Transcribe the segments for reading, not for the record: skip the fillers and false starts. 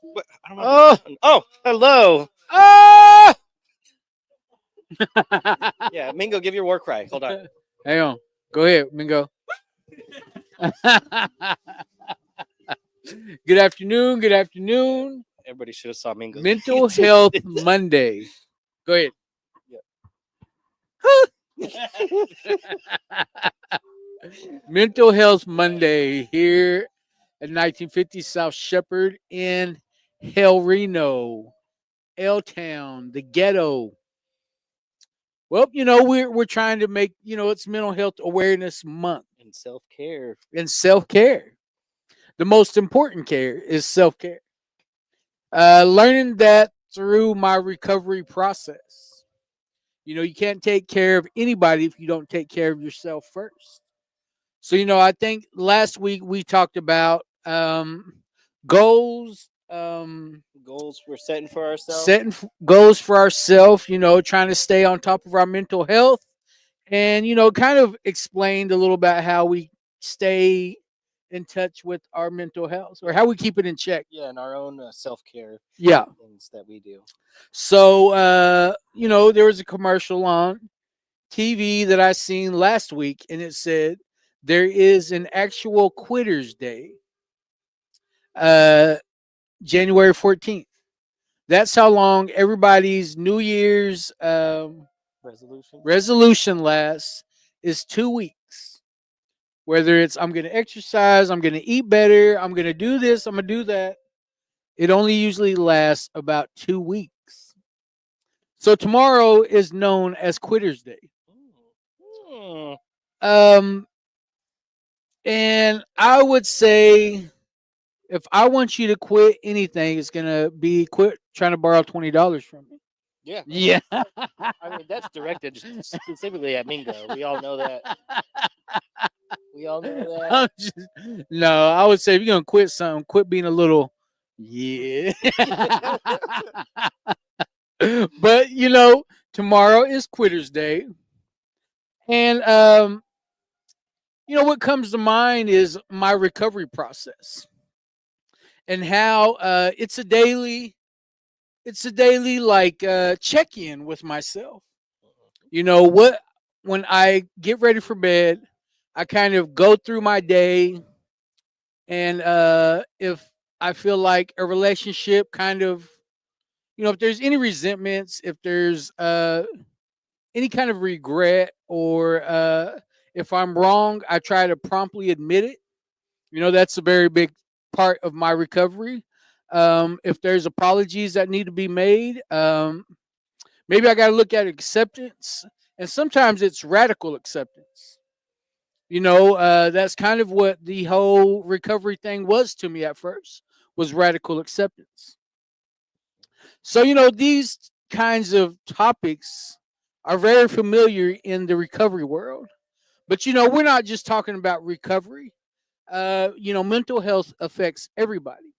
What? I don't remember. Oh, Oh, hello. ah! Yeah, Mingo, give your war cry. Hold on. Hang on. Go ahead, Mingo. Good afternoon. Good afternoon. Everybody should have saw Mingo's Mental face. Health Monday. Go ahead. Mental Health Monday here at 1950 South Shepherd in El Reno, L Town, the ghetto. Well, we're trying to make, it's Mental Health Awareness Month And self care. and self-care. The most important care is self-care. Learning that through my recovery process. You can't take care of anybody if you don't take care of yourself first. So, I think last week we talked about goals, Goals we're setting for ourselves. setting goals for ourselves, trying to stay on top of our mental health, and, kind of explained a little about how we stay in touch with our mental health or how we keep it in check. Yeah, and our own self care Yeah. things that we do. So, there was a commercial on TV that I seen last week, and it said there is an actual Quitters Day, uh, January 14th. That's how long everybody's New Year's Resolution. resolution lasts, is 2 weeks. Whether it's I'm going to exercise, I'm going to eat better, I'm going to do this, I'm going to do that. It only usually lasts about 2 weeks. So tomorrow is known as Quitters Day. Hmm. Um, and I would say if I want you to quit anything, it's gonna be quit trying to borrow $20 from me. Yeah. Yeah. I mean, that's directed specifically at Mingo. We all know that. We all know that. No, I would say if you're gonna quit something, quit being a little yeah. But tomorrow is Quitters Day. And what comes to mind is my recovery process and how it's a daily like check-in with myself. What when I get ready for bed, I kind of go through my day, and if I feel like a relationship kind of, if there's any resentments, if there's any kind of regret, or if I'm wrong, I try to promptly admit it. That's a very big part of my recovery. If there's apologies that need to be made, maybe I got to look at acceptance, and sometimes it's radical acceptance. That's kind of what the whole recovery thing was to me at first, was radical acceptance. So, these kinds of topics are very familiar in the recovery world. But, we're not just talking about recovery. Mental health affects everybody.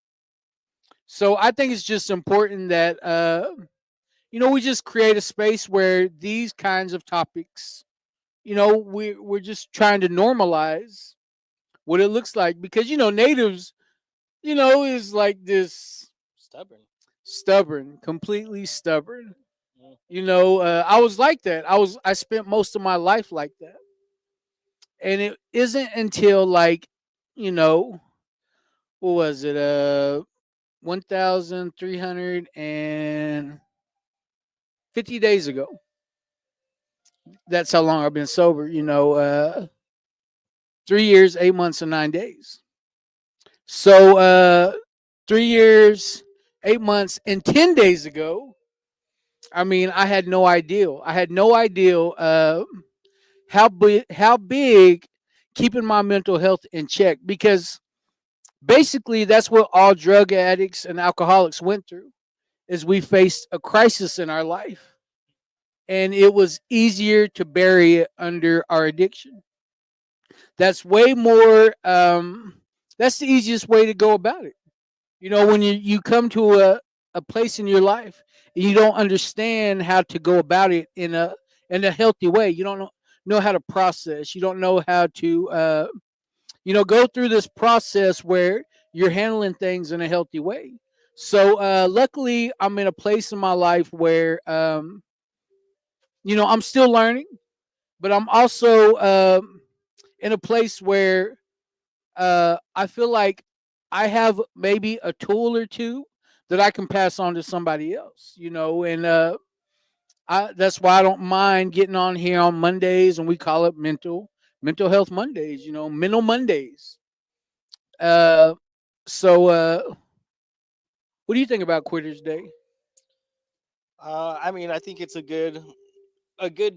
So I think it's just important that, we just create a space where these kinds of topics, we're just trying to normalize what it looks like, because, natives, is like this Stubborn. stubborn, completely stubborn. Mm. I was like that. I spent most of my life like that. And it isn't until like, you know, what was it? 1,350 days ago. That's how long I've been sober, 3 years, 8 months, and 9 days. So 3 years, 8 months, and 10 days ago, I mean, I had no idea. I had no idea how big keeping my mental health in check, because basically that's what all drug addicts and alcoholics went through, is we faced a crisis in our life, and it was easier to bury it under our addiction. That's way more that's the easiest way to go about it. When you come to a place in your life and you don't understand how to go about it in a healthy way. You don't know how to process. You don't know how to go through this process where you're handling things in a healthy way. So luckily, I'm in a place in my life where I'm still learning, but I'm also in a place where I feel like I have maybe a tool or two that I can pass on to somebody else. And that's why I don't mind getting on here on Mondays, and we call it mental health Mondays. Mental Mondays. Uh, so, what do you think about Quitters Day? I mean, I think it's a good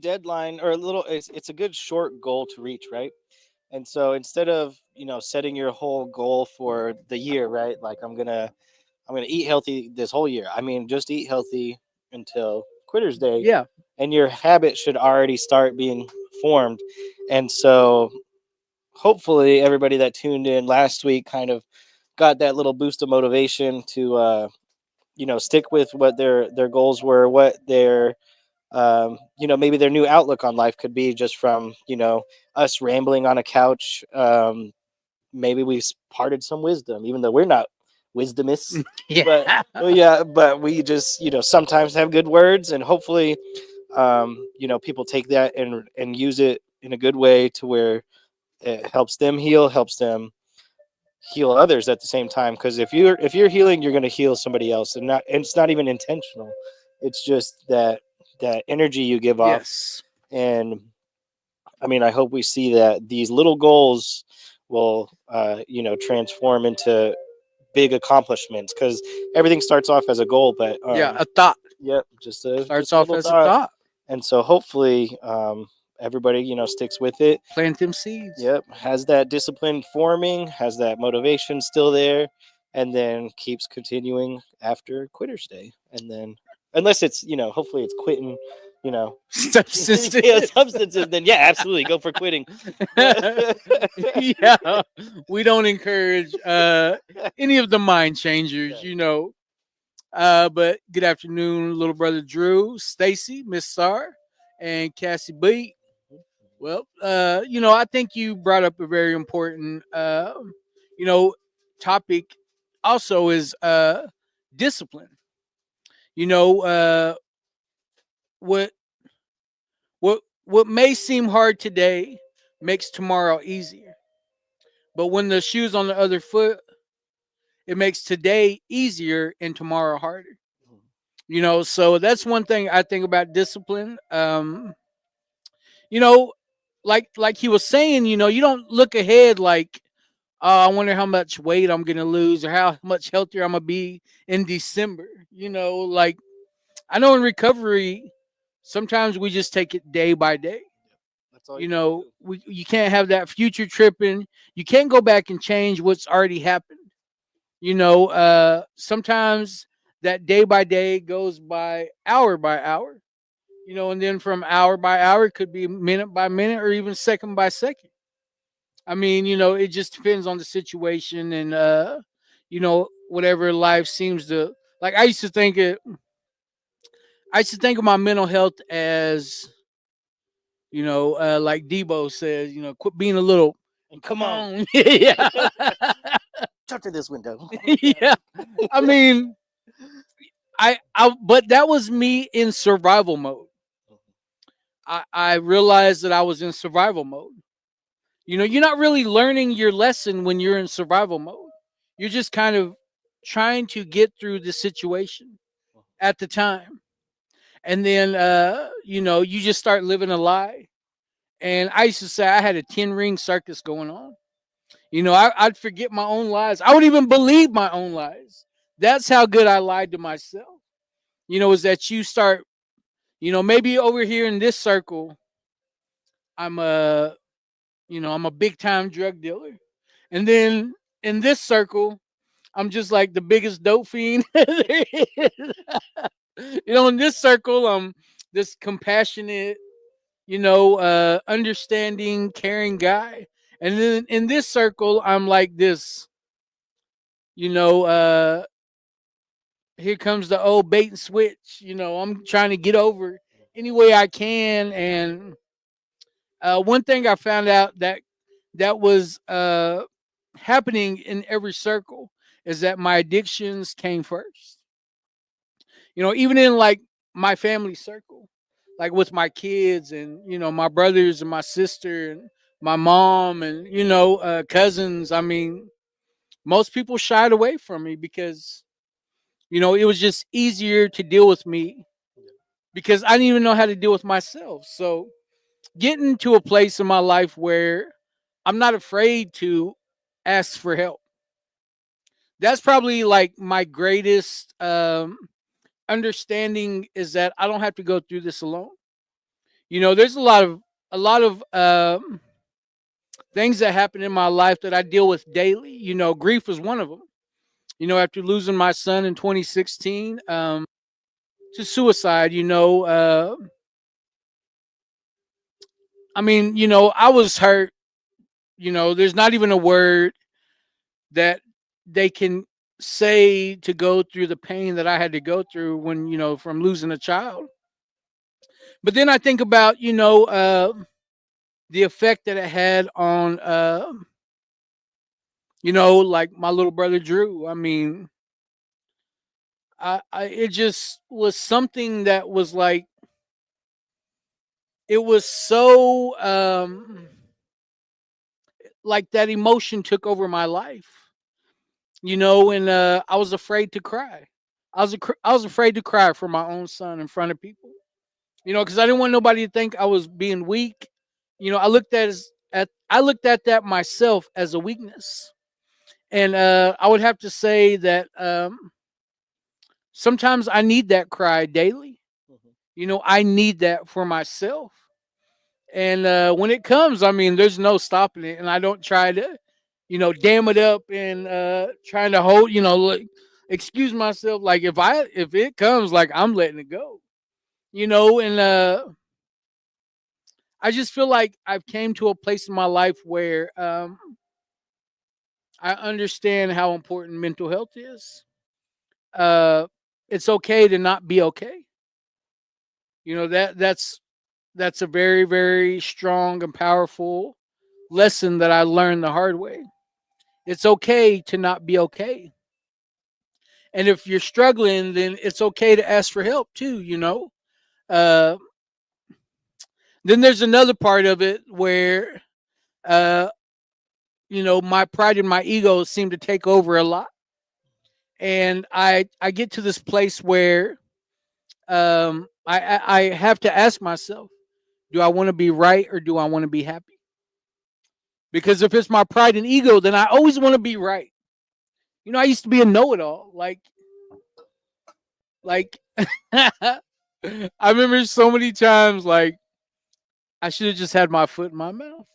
deadline, or a little. It's a good short goal to reach, right? And so instead of setting your whole goal for the year, right? Like I'm gonna eat healthy this whole year. I mean, just eat healthy until Quitter's Day, Yeah, and your habit should already start being formed. And so hopefully everybody that tuned in last week kind of got that little boost of motivation to stick with what their goals were, what their maybe their new outlook on life could be, just from us rambling on a couch. Maybe we parted some wisdom, even though we're not wisdomists. But yeah, well, yeah, but we just sometimes have good words, and hopefully people take that and use it in a good way, to where it helps them heal, helps them heal others at the same time. Because if you're healing, you're going to heal somebody else, and it's not even intentional. It's just that energy you give off. yes, And I mean, I hope we see that these little goals will transform into big accomplishments, because everything starts off as a goal. But yeah. A thought yep, just a starts just a off little as a thought. thought. And so hopefully everybody sticks with it. Plant them seeds. Yep, has that discipline forming, has that motivation still there, and then keeps continuing after Quitter's Day. And then, unless it's hopefully it's quitting, you know, Substances. yeah, substances, then yeah, absolutely go for quitting. But Yeah, we don't encourage any of the mind changers. yeah. But good afternoon, little brother Drew, Stacy, Miss Sar, and Cassie B. Well, I think you brought up a very important, you know, topic. Also, is discipline. You know, what what may seem hard today makes tomorrow easier. But when the shoe's on the other foot, it makes today easier and tomorrow harder. So that's one thing I think about discipline. You know, like he was saying, you don't look ahead like, oh, I wonder how much weight I'm gonna lose or how much healthier I'm gonna be in December. Like I know in recovery, sometimes we just take it day by day. That's all you can do. You can't have that future tripping. You can't go back and change what's already happened. Sometimes that day by day goes by hour. And then from hour by hour, it could be minute by minute or even second by second. I mean, it just depends on the situation and whatever life seems to like. I used to think of my mental health as, like Debo says, quit being a little. And Come come on, on, yeah, talk to this window. yeah. I mean, but that was me in survival mode. I realized that I was in survival mode. You're not really learning your lesson when you're in survival mode. You're just kind of trying to get through the situation at the time. And then, you just start living a lie. And I used to say I had a 10-ring circus going on. I'd forget my own lies. I would even believe my own lies. That's how good I lied to myself. Is that you start, maybe over here in this circle, I'm I'm a big time drug dealer. And then in this circle, I'm just like the biggest dope fiend there is. In this circle, I'm this compassionate, understanding, caring guy. And then in this circle, I'm like this, you know, uh, here comes the old bait and switch. I'm trying to get over any way I can. And one thing I found out that was happening in every circle is that my addictions came first. Even in like my family circle, like with my kids and my brothers and my sister and my mom and cousins. I mean, most people shied away from me because it was just easier to deal with me because I didn't even know how to deal with myself. So getting to a place in my life where I'm not afraid to ask for help. That's probably like my greatest understanding, is that I don't have to go through this alone. There's a lot of things that happen in my life that I deal with daily. Grief is one of them. After losing my son in 2016 to suicide, I mean, I was hurt. There's not even a word that they can say to go through the pain that I had to go through when, from losing a child. But then I think about, the effect that it had on, like my little brother Drew. I mean, it just was something that was it was so, like that emotion took over my life, and I was afraid to cry. I was afraid to cry for my own son in front of people, because I didn't want nobody to think I was being weak. I looked at that myself as a weakness, and I would have to say that sometimes I need that cry daily. I need that for myself. And when it comes, I mean, there's no stopping it. And I don't try to, dam it up and trying to hold, like, excuse myself. Like if it comes, like I'm letting it go, and I just feel like I've came to a place in my life where I understand how important mental health is. Uh, it's okay to not be okay. That's a very, very strong and powerful lesson that I learned the hard way. It's okay to not be okay. And if you're struggling, then it's okay to ask for help too. Uh, then there's another part of it where, uh, my pride and my ego seem to take over a lot. And I get to this place where I have to ask myself, do I want to be right or do I want to be happy? Because if it's my pride and ego, then I always want to be right. I used to be a know-it-all. Like I remember so many times, like I should have just had my foot in my mouth.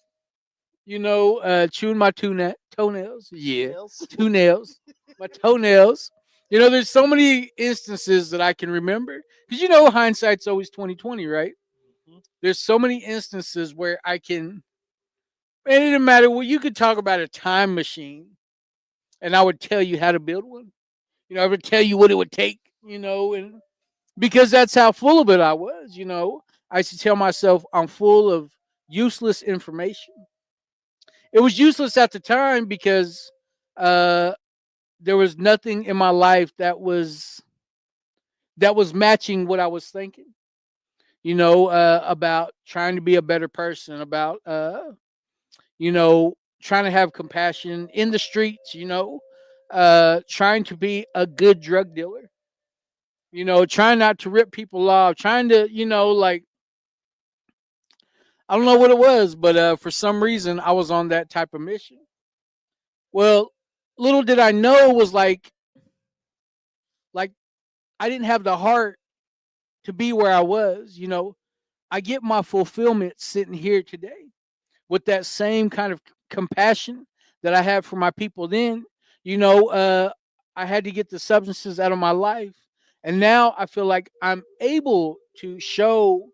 Chewing my toenails. Yeah, Nails. two nails, my toenails. There's so many instances that I can remember because hindsight's always 2020, right? Mhm. There's so many instances where I can. And it didn't matter. Well, you could talk about a time machine, and I would tell you how to build one. I would tell you what it would take. And because that's how full of it I was. I used to tell myself I'm full of useless information. It was useless at the time because uh, there was nothing in my life that was matching what I was thinking. About trying to be a better person, about trying to have compassion in the streets. Trying to be a good drug dealer. Trying not to rip people off, trying to, like, I don't know what it was, but for some reason I was on that type of mission. Well, little did I know was like I didn't have the heart to be where I was. I get my fulfillment sitting here today with that same kind of compassion that I had for my people then. You know, uh, I had to get the substances out of my life, and now I feel like I'm able to show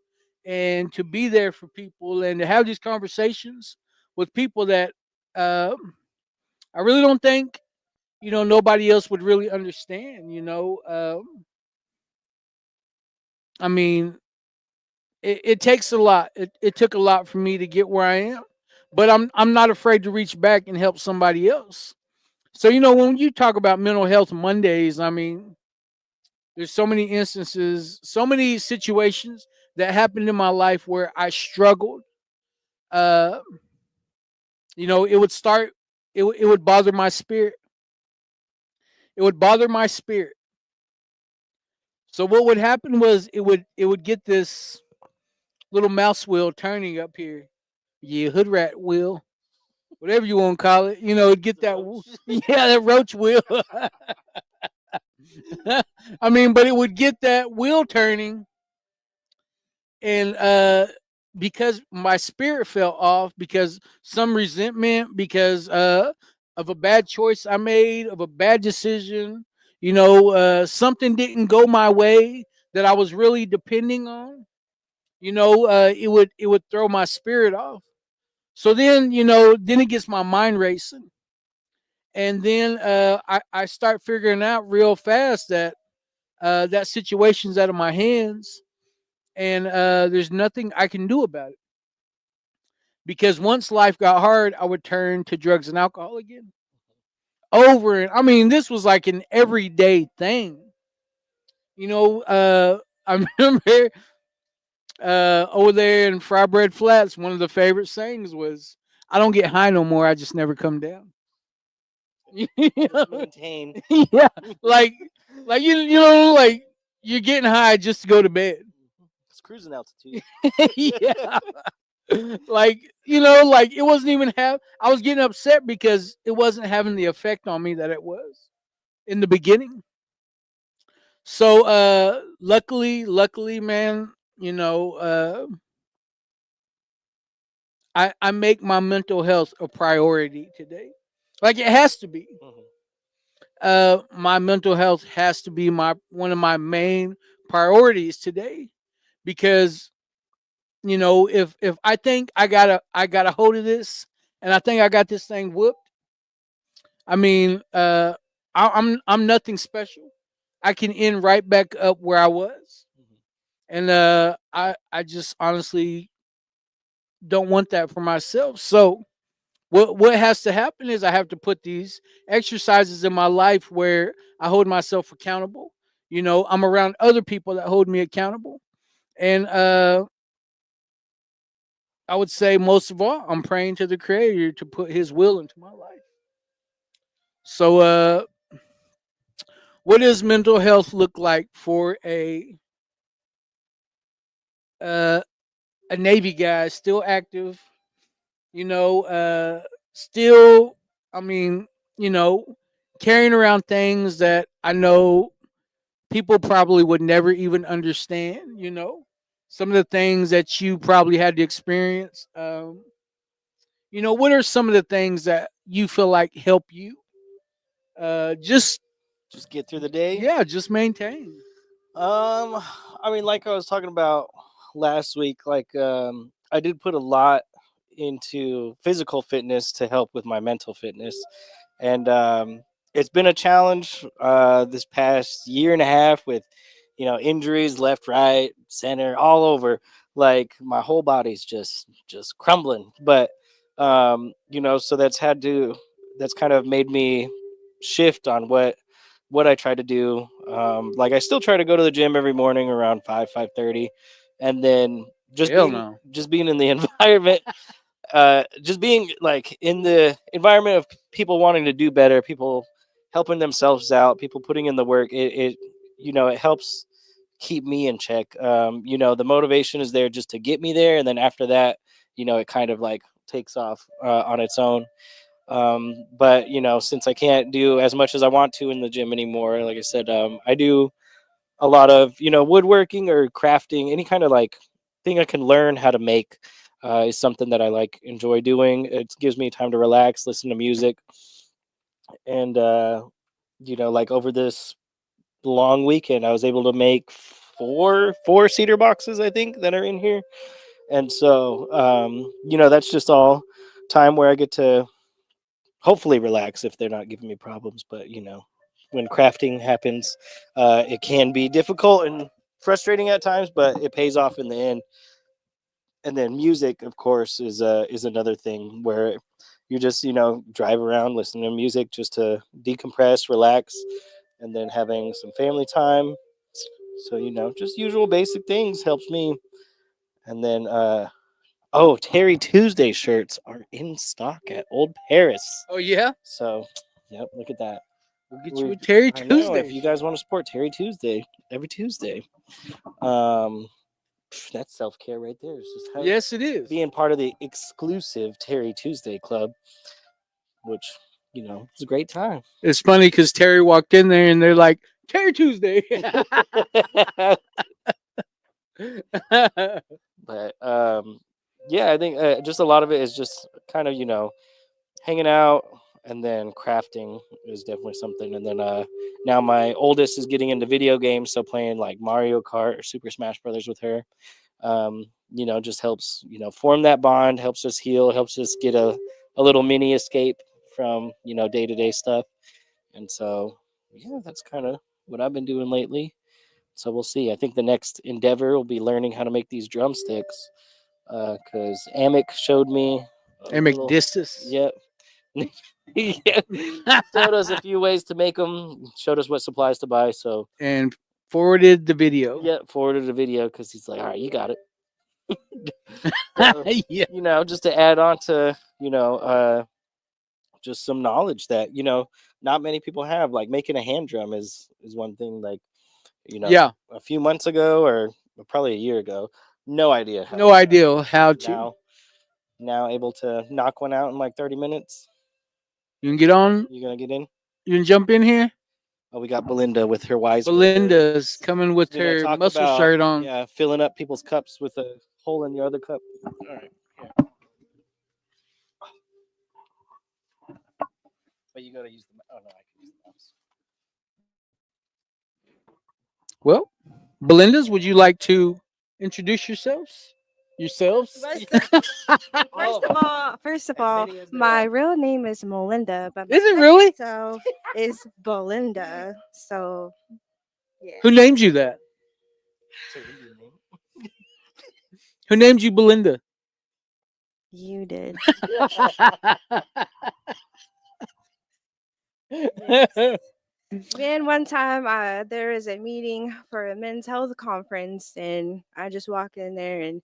and to be there for people and to have these conversations with people that uh, I really don't think nobody else would really understand. I mean, it takes a lot. It took a lot for me to get where I am, but I'm not afraid to reach back and help somebody else. So, you know, when you talk about mental health Mondays, I mean, there's so many instances, so many situations that happened in my life where I struggled. Uh, you know, it would start, it would bother my spirit. It would bother my spirit. So what would happen was it would get this little mouse wheel turning up here. Yeah, hood rat wheel, whatever you want to call it. You know, it'd get that, yeah, that roach wheel. I mean, but it would get that wheel turning, and because my spirit fell off, because some resentment, because of a bad choice I made, of a bad decision, you know, something didn't go my way that I was really depending on, you know, it would throw my spirit off. So then, you know, then it gets my mind racing, and then I start figuring out real fast that that situation's out of my hands, and there's nothing I can do about it. Because once life got hard, I would turn to drugs and alcohol again. Over and I mean, this was like an everyday thing. You know, I remember over there in Fry Bread Flats, one of the favorite sayings was, "I don't get high no more. I just never come down." Just maintain. Yeah, like, you know, like you're getting high just to go to bed. It's cruising altitude. Yeah, like, you know, like it wasn't even have. I was getting upset because it wasn't having the effect on me that it was in the beginning. So luckily, man, you know, I make my mental health a priority today. Like it has to be. Mhm. My mental health has to be my one of my main priorities today, because you know, if I think I got a hold of this, and I think I got this thing whooped, I mean, I'm nothing special. I can end right back up where I was, Mhm. and I just honestly don't want that for myself. So what has to happen is I have to put these exercises in my life where I hold myself accountable. You know, I'm around other people that hold me accountable, and I would say most of all, I'm praying to the Creator to put His will into my life. So, what does mental health look like for uh, a Navy guy still active? You know, still, I mean, you know, carrying around things that I know people probably would never even understand. You know, some of the things that you probably had to experience. You know, what are some of the things that you feel like help you? Just Just get through the day. yeah, just maintain. Um, I mean, like I was talking about last week, like I did put a lot into physical fitness to help with my mental fitness, and it's been a challenge this past year and a half with, you know, injuries left, right, center, all over. Like my whole body's just crumbling, but you know, so that's kind of made me shift on what I try to do. Like I still try to go to the gym every morning around 5:30, and then Hell no. just being in the environment, just being like in the environment of people wanting to do better, people helping themselves out, people putting in the work. It you know, it helps keep me in check. You know, the motivation is there just to get me there, and then after that, you know, it kind of like takes off on its own. But you know, since I can't do as much as I want to in the gym anymore, like I said, I do a lot of, you know, woodworking or crafting, any kind of like thing I can learn how to make. Is something that I like enjoy doing. It gives me time to relax, listen to music, and you know, like over this long weekend, I was able to make four cedar boxes, I think, that are in here. And so, you know, that's just all time where I get to hopefully relax if they're not giving me problems. But you know, when crafting happens, it can be difficult and frustrating at times, but it pays off in the end. And then music, of course, is another thing where you just, drive around listening to music just to decompress, relax, and then having some family time. So, just usual basic things helps me. And then, oh, Terry Tuesday shirts are in stock at Old Paris. Oh yeah, So, yep, look at that. we'll get you a Terry Tuesday. If you guys want to support Terry Tuesday every Tuesday, um, that's self care right there. It's just Yes, it is. being part of the exclusive Terry Tuesday club, which it's a great time. It's funny because Terry walked in there and they're like, Terry Tuesday. But yeah, I think just a lot of it is just kind of hanging out, and then crafting is definitely something. And then now my oldest is getting into video games, so playing like Mario Kart or Super Smash Brothers with her, just helps form that bond, helps us heal, helps us get a little mini escape from day-to-day stuff. And so yeah, that's kind of what I've been doing lately. So we'll see. I think the next endeavor will be learning how to make these drumsticks, because Amic showed me Amic Distus. Yep. Yeah. Showed us a few ways to make them, showed us what supplies to buy. So And forwarded the video. yeah, forwarded a video because he's like, all right, you got it. Yeah. Just to add on to just some knowledge that not many people have. Like making a hand drum is one thing. Like Yeah. a few months ago or probably a year ago, no idea No idea how to. Now able to knock one out in like 30 minutes. You can get on. You gonna get in? You can jump in here. Oh, we got Belinda with her wise. Belinda's coming with We're gonna her talk muscle about, shirt on. Yeah, filling up people's cups with a hole in your other cup. All right. Here. But you gotta use the. Oh no, I can use the mouse. Well, Belinda's, would you like to introduce yourselves? Yourselves? First of all, my real name is Melinda, but my Is it really? so is Belinda. So yeah. Who named you that? Who named you Belinda? You did. Man, one time there was a meeting for a men's health conference, and I just walked in there, and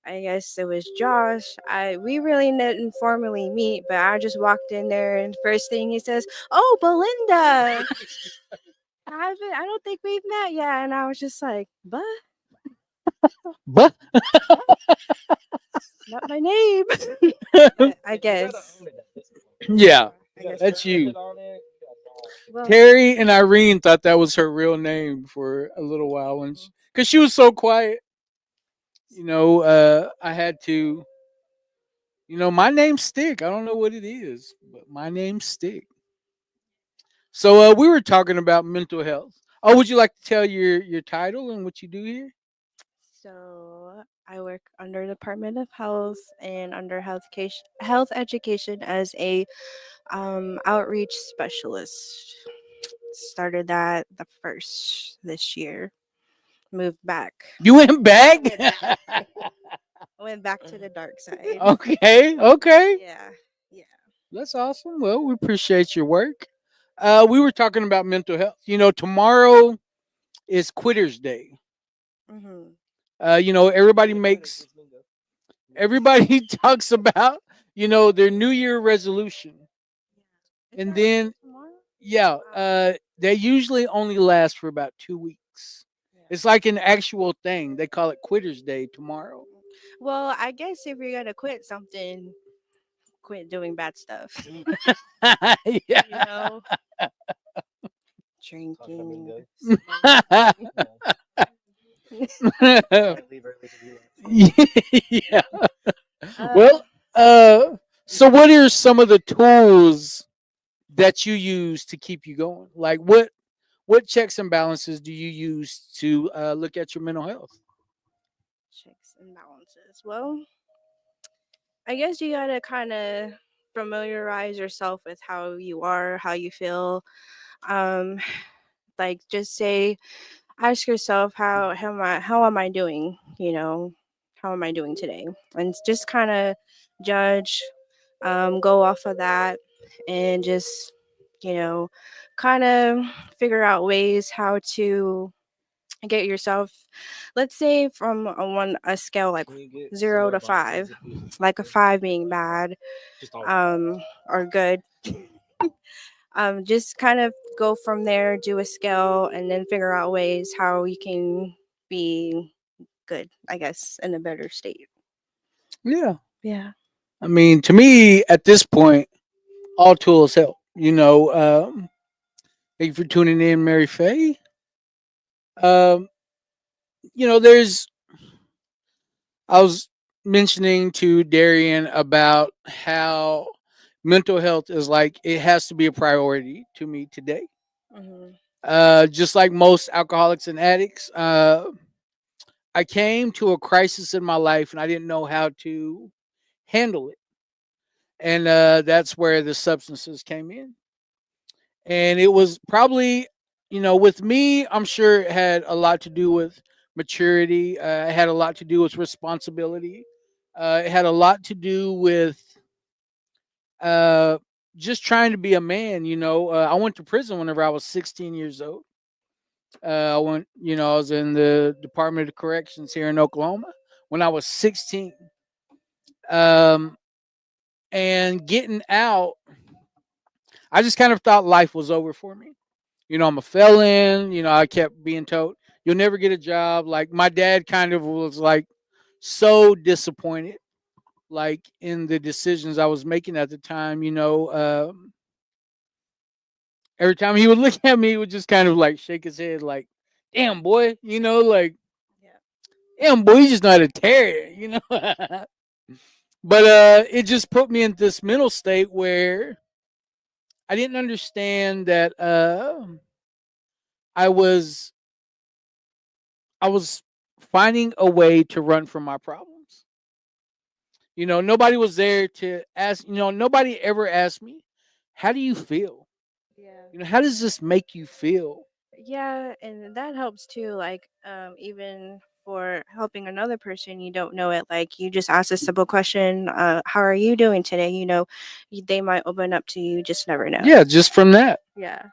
I guess it was Josh. We really didn't formally meet, but I just walked in there, and first thing he says, "Oh, Belinda." I don't think we've met yet, and I was just like, "But But not my name." I guess. yeah, I guess that's so. you. Well, Terry and Irene thought that was her real name for a little while, because she was so quiet. I had to. My name's Stick. I don't know what it is, but my name's Stick. So we were talking about mental health. Oh, would you like to tell your title and what you do here? so I work under Department of Health and under health education as a outreach specialist. Started that the first this year. Moved back. You went back? Went back to the dark side. Okay. Yeah. Yeah. That's awesome. Well, we appreciate your work. We were talking about mental health. Tomorrow is Quitters Day. Mm-hmm. Everybody talks about, their New Year resolution. And then, yeah, they usually only last for about 2 weeks. It's like an actual thing. They call it Quitters Day tomorrow. Well, I guess if you're gonna quit something, quit doing bad stuff. Yeah. Drinking. Yeah. Well, so what are some of the tools that you use to keep you going? Like what checks and balances do you use to look at your mental health? Checks and balances. Well, I guess you gotta kind of familiarize yourself with how you are, how you feel. Um, like just ask yourself how am I doing? How am I doing today? And just kind of judge go off of that and just, you know, kind of figure out ways how to get yourself, let's say from a scale like Can you get some 0 more to boxes 5, if you like a 5 being bad, just all or good. Just kind of go from there, do a scale, and then figure out ways how you can be good, I guess, in a better state. Yeah. Yeah. I mean, to me, at this point, all tools help. Thank you for tuning in, Mary Faye. Um, there's I was mentioning to Darian about how mental health is like it has to be a priority to me today. Hmm. Just like most alcoholics and addicts, I came to a crisis in my life and I didn't know how to handle it, and that's where the substances came in. And it was probably, with me, I'm sure it had a lot to do with maturity. It had a lot to do with responsibility. It had a lot to do with uh, just trying to be a man. I went to prison whenever I was 16 years old. I was in the Department of Corrections here in Oklahoma when I was 16. Um, and getting out, I just kind of thought life was over for me. I'm a felon. I kept being told, you'll never get a job. Like, my dad kind of was like so disappointed, like, in the decisions I was making at the time. Every time he would look at me, he would just kind of like shake his head, like, damn, boy, like, Yeah. damn, boy, you just not a terrier. But it just put me in this mental state where I didn't understand that I was I was finding a way to run from my problems. Nobody was there to ask, nobody ever asked me, how do you feel? Yeah. How does this make you feel? Yeah, and that helps too. Like, even for helping another person you don't know it, like you just ask a simple question, how are you doing today? They might open up to you, you just never know. Yeah, just from that. Yeah.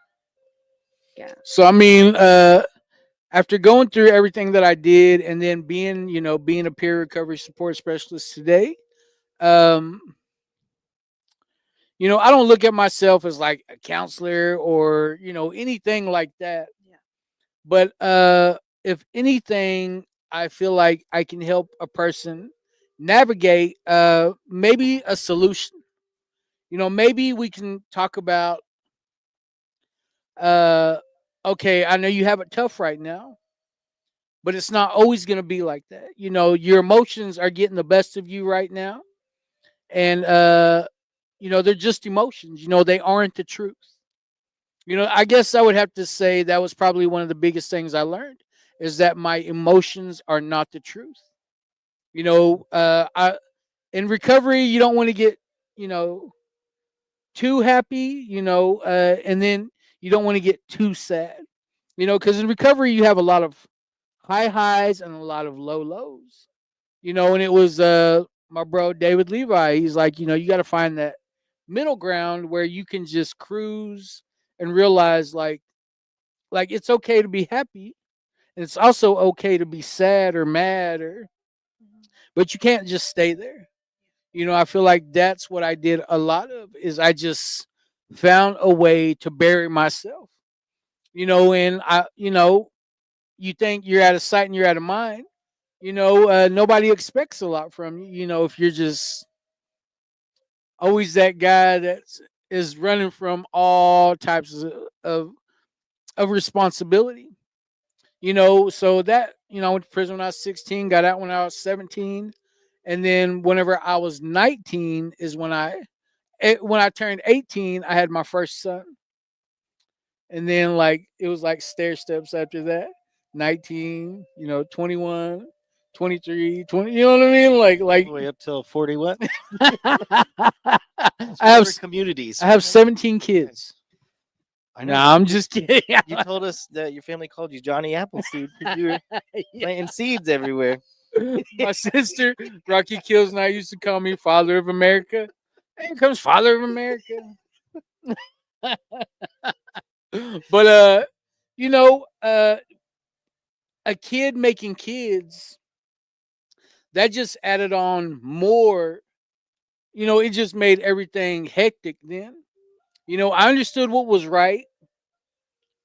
Yeah. So, I mean, after going through everything that I did and then being a peer recovery support specialist today, um, I don't look at myself as like a counselor or, anything like that. Yeah. But if anything, I feel like I can help a person navigate maybe a solution. Maybe we can talk about uh okay, I know you have it tough right now, but it's not always going to be like that. Your emotions are getting the best of you right now, and they're just emotions. They aren't the truth. I guess I would have to say that was probably one of the biggest things I learned is that my emotions are not the truth. I in recovery you don't want to get you know too happy, and then you don't want to get too sad, because in recovery you have a lot of high highs and a lot of low lows, and it was my bro David Levi. He's like, you got to find that middle ground where you can just cruise and realize like it's okay to be happy and it's also okay to be sad or mad Mhm. but you can't just stay there. I feel like that's what I did a lot of is I just found a way to bury myself. And you think you're out of sight and you're out of mind. Nobody expects a lot from you. If you're just always that guy that is running from all types of, of responsibility. So that I went to prison when I was 16, got out when I was 17, and then whenever I was 19 is when I turned 18, I had my first son. And then like it was like stair steps after that. 19, 21, 23, 20, you know what I mean? all the way up till 40. What? I It's have different communities. I have 17 kids. I No, know. I'm just kidding. You told us that your family called you Johnny Appleseed because you were Yeah. planting seeds everywhere. My sister, Rocky Kills, and I used to call me Father of America Here comes Father of America. But you know, a kid making kids, that just added on more. You know, it just made everything hectic then. You know, I understood what was right.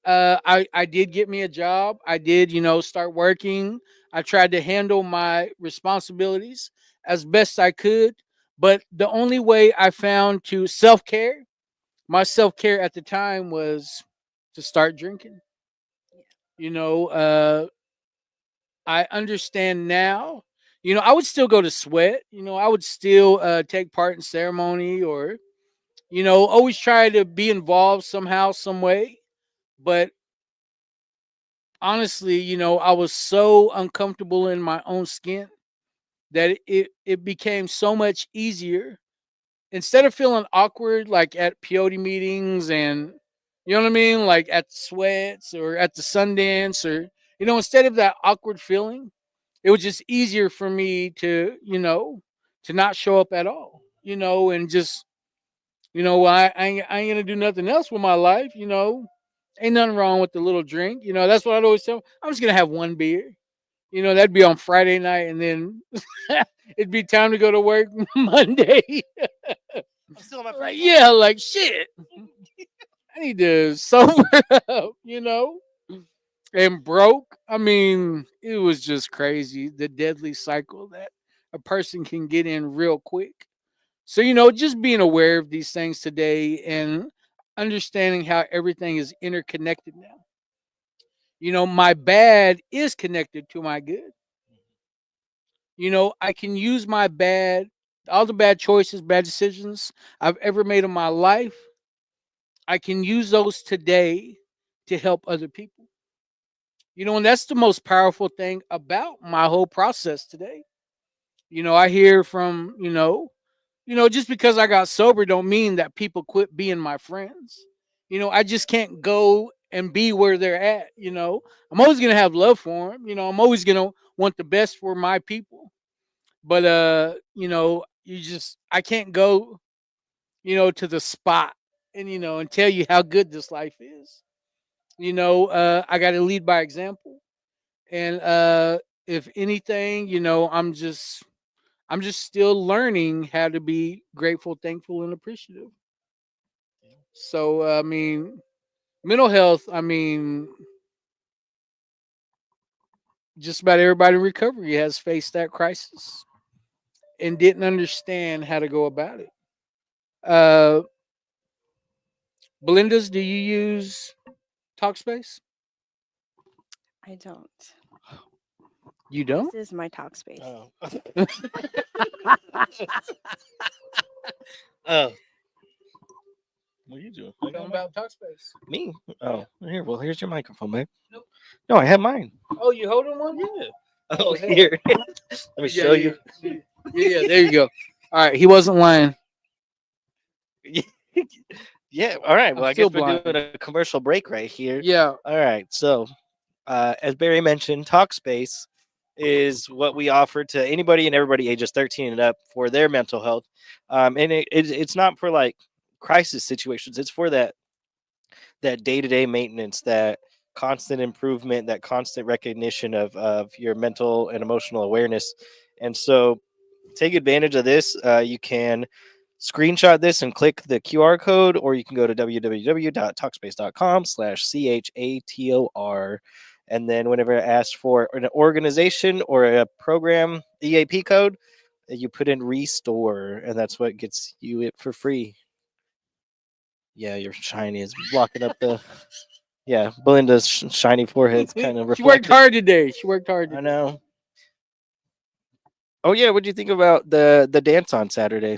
I did get me a job. I did, you know, start working. I tried to handle my responsibilities as best I could. But the only way I found to self care, my self care at the time was to start drinking. You know, I understand now. You know, I would still go to sweat. You know, I would still take part in ceremony, or, you know, always try to be involved somehow, some way. But honestly, you know, I was so uncomfortable in my own skin that it became so much easier. Instead of feeling awkward like at peyote meetings, and you know what I mean, like at the sweats or at the Sundance, or, you know, instead of that awkward feeling, it was just easier for me to, you know, to not show up at all, you know, and just, you know, well, I ain't gonna do nothing else with my life, you know. Ain't nothing wrong with the little drink, you know. That's what I'd always tell 'em. I'm just gonna have one beer, you know. That'd be on Friday night, and then it'd be time to go to work Monday. I'm still on my Like, yeah, like shit. I need to sober up, you know. And broke. I mean, it was just crazy, the deadly cycle that a person can get in real quick. So, you know, just being aware of these things today and understanding how everything is interconnected now. You know, my bad is connected to my good. You know, I can use my bad, all the bad choices, bad decisions I've ever made in my life. I can use those today to help other people. You know, and that's the most powerful thing about my whole process today. You know, I hear from, you know, just because I got sober don't mean that people quit being my friends. You know, I just can't go and be where they're at, you know. I'm always going to have love for them, you know. I'm always going to want the best for my people. But you know, I can't go, you know, to the spot and, you know, and tell you how good this life is. You know, I got to lead by example. And if anything, you know, I'm just still learning how to be grateful, thankful, and appreciative. So I mean, mental health, I mean, just about everybody in recovery has faced that crisis and didn't understand how to go about it. Uh Belinda's, do you use Talkspace? I don't. You This don't? is my talk space. Oh. Oh. What are you doing? I Tell got them mine. about Talkspace. Me? Oh, here. Well, here's your microphone, babe. No, I have mine. Oh, you holding one? Yeah. Oh, Oh, hell. here. Let me show you. Yeah, there you go. All right, he wasn't lying. Yeah. All right. Well, I'm I guess still we're blind. doing a commercial break right here. Yeah. All right. So, as Barry mentioned, Talkspace is what we offer to anybody and everybody ages 13 and up for their mental health. And it's not for like crisis situations. It's for that day-to-day maintenance, that constant improvement, that constant recognition of your mental and emotional awareness. And so take advantage of this. You can screenshot this and click the QR code, or you can go to www.talkspace.com/CHATOR. And then whenever it asks for an organization or a program EAP code, you put in restore, and that's what gets you it for free. Yeah, your shiny is blocking up the. Yeah, Belinda's shiny forehead's kind of She worked reflected. hard today. She worked hard I today. know. Oh yeah, what'd you think about the dance on Saturday?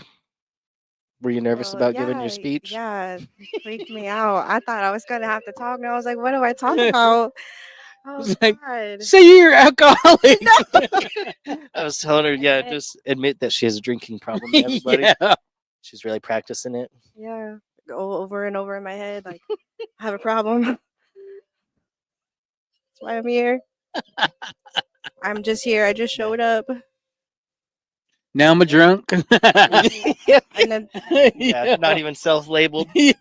Were you nervous Well, about giving your speech? yeah, freaked me out. I thought I was gonna have to talk, and I was like, "What do I talk about?" Oh It's like, God. say you're alcoholic. I was telling her, yeah, And- just admit that she has a drinking problem. To everybody, Yeah. she's really practicing it. Yeah, go over and over in my head, like, I have a problem. That's why I'm here. I'm just here. I just showed up. Now I'm a drunk. yeah, And then not even self-labeled. Yo.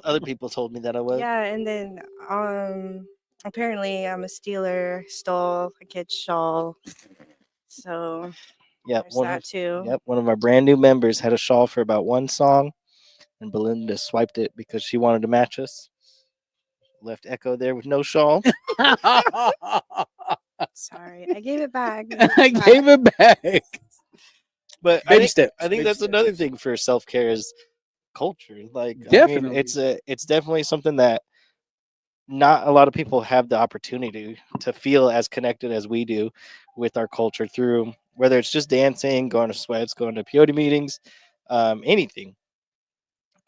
Other people told me that I was. yeah, and then apparently I'm a stealer, stole a kid's shawl. So Yeah, there's that too. one of our brand new members had a shawl for about one song, and Belinda swiped it because she wanted to match us. Left Echo there with no shawl. Sorry, I gave it back. I gave it back. But Baby steps. I think baby that's steps. another thing for self-care is culture. Like, I mean, Definitely. it's definitely something that not a lot of people have the opportunity to feel as connected as we do with our culture through whether it's just dancing, going to sweats, going to peyote meetings, anything.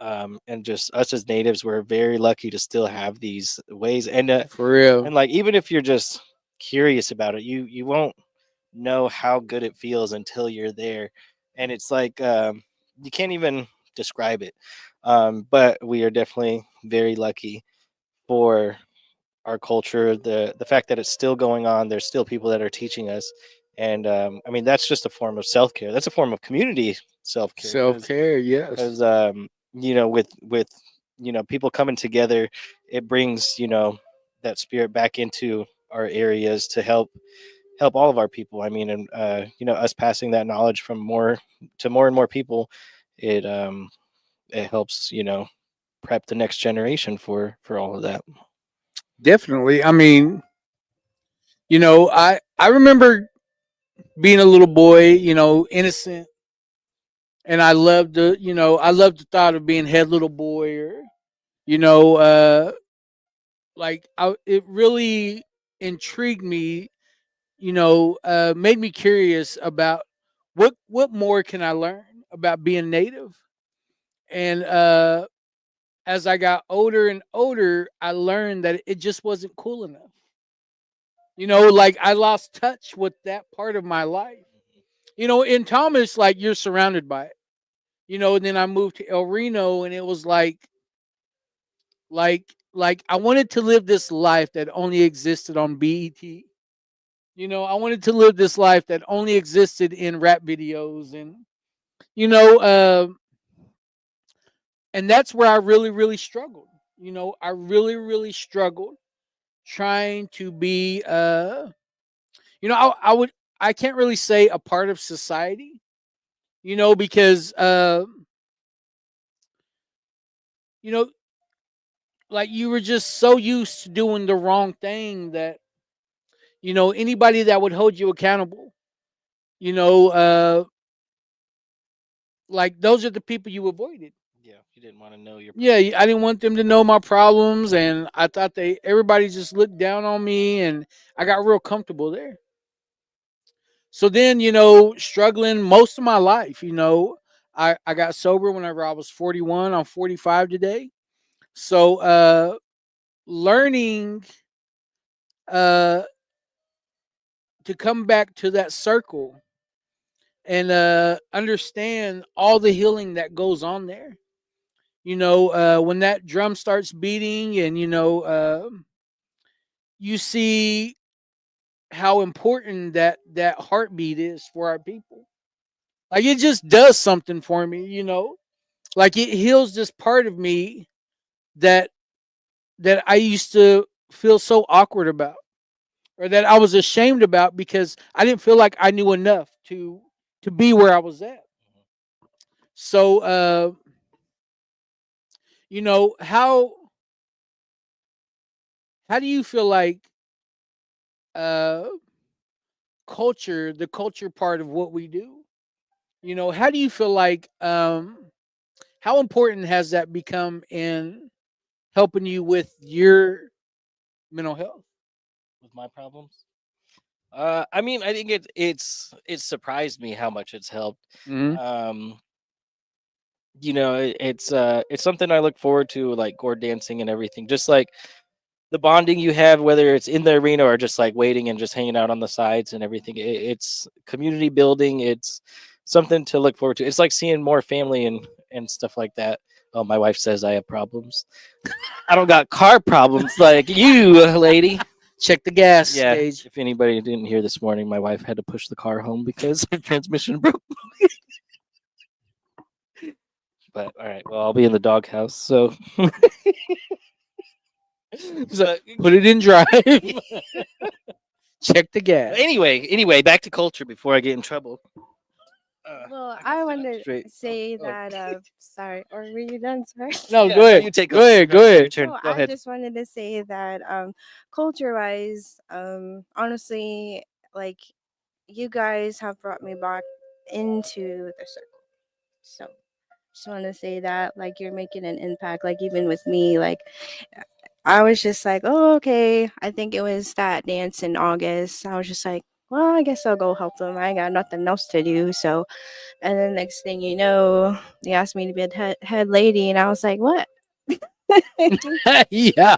And just us as natives, we're very lucky to still have these ways. For real. And like even if you're just curious about it, you won't know how good it feels until you're there. And it's like you can't even describe it. But we are definitely very lucky for our culture, the fact that it's still going on. There's still people that are teaching us, and I mean that's just a form of self care. That's a form of community self care. Self care, yes. Because with people coming together, it brings that spirit back into our areas to help all of our people. I mean, and us passing that knowledge from more and more people, it helps prep the next generation for all of that. Definitely. I mean, I remember being a little boy, innocent, and I loved the thought of being head little boy, or you know, it really intrigued me, made me curious about what more can I learn about being native. And as I got older and older, I learned that it just wasn't cool enough. Like I lost touch with that part of my life. In Thomas, like you're surrounded by it. And then I moved to El Reno, and it was like I wanted to live this life that only existed on BET. I wanted to live this life that only existed in rap videos, and you know, uh, and that's where I really, really struggled. I really, really struggled trying to be, I can't really say a part of society, because, you know, like you were just so used to doing the wrong thing that, anybody that would hold you accountable, you know, uh, like those are the people you avoided. Yeah, you didn't want to know your. Yeah, I didn't want them to know my problems, and I thought everybody just looked down on me, and I got real comfortable there. So then, struggling most of my life, I got sober whenever I was 41. I'm 45 today. So learning uh to come back to that circle and understand all the healing that goes on there. When that drum starts beating, and you see how important that heartbeat is for our people. Like it just does something for me, like it heals this part of me that I used to feel so awkward about, or that I was ashamed about, because I didn't feel like I knew enough to be where I was at. So how do you feel like uh the culture part of what we do, how do you feel like how important has that become in helping you with your mental health? With my problems. I mean, I think it surprised me how much it's helped. Mm-hmm. It's something I look forward to, like gourd dancing and everything. Just like the bonding you have, whether it's in the arena or just like waiting and just hanging out on the sides and everything. It's community building. It's something to look forward to. It's like seeing more family and stuff like that. Oh, my wife says I have problems. I don't got car problems like you, lady. Check the gas Yeah. stage. If anybody didn't hear this morning, my wife had to push the car home because the transmission broke. But all right, well, I'll be in the doghouse. So, So, put it in drive. Check the gas. anyway, back to culture before I get in trouble. Well, I can I sit up wanted to straight. say Oh. that. Sorry, or were you done? Sorry. No, Yeah, go no, ahead. you take Go over. ahead. Go Your ahead. turn. Oh, Go I ahead. just wanted to say that culture-wise, honestly, like you guys have brought me back into the circle. So just want to say that like you're making an impact. Like even with me, like I was just like, oh, okay. I think it was that dance in August. I was just like, well, I guess I'll go help them. I ain't got nothing else to do. So, and then next thing you know, they asked me to be a head lady, and I was like, what? Yeah.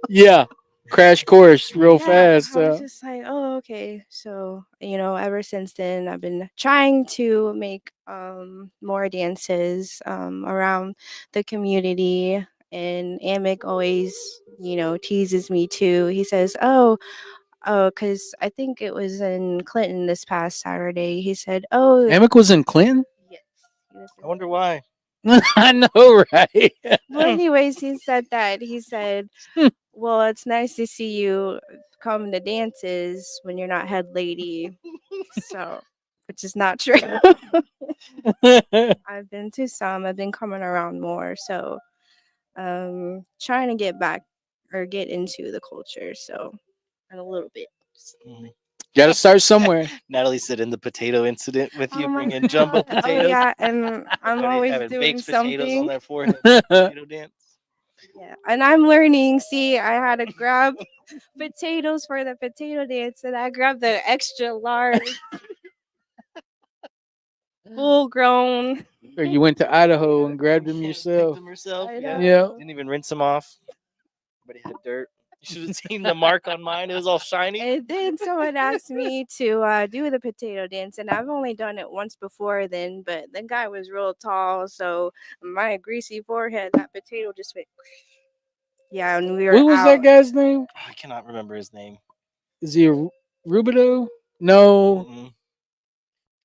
Yeah. Crash course real Yeah, fast. I was just like, oh, okay. So, ever since then, I've been trying to make more dances around the community. And Amic always, teases me too. He says, oh, because I think it was in Clinton this past Saturday. He said, oh, Amic was in Clinton? yes. He was I in wonder Clinton. why. I know, right? Well, anyways, he said that. He said, well, it's nice to see you come to dances when you're not head lady. So, which is not true. I've been to some, I've been coming around more. So, trying to get back or get into the culture. So, in a little bit. Just a little bit. Gotta start somewhere. Natalie said in the potato incident with you Oh my bringing jumbo God. Oh, potatoes. yeah. And I'm Everybody always having doing baked potatoes on something. their forehead. Potato dance. Yeah. And I'm learning. See, I had to grab potatoes for the potato dance, and I grabbed the extra large, full grown. Or you went to Idaho and grabbed them Picked yourself. them herself. I Yeah. Yeah. know. Didn't even rinse them off. Everybody had dirt. You should have seen the mark on mine. It was all shiny. And then someone asked me to do the potato dance, and I've only done it once before then, but the guy was real tall, so my greasy forehead, that potato just went. Yeah, and we were What was out. that guy's name? I cannot remember his name. Is he a Rubido? No. Mm-mm.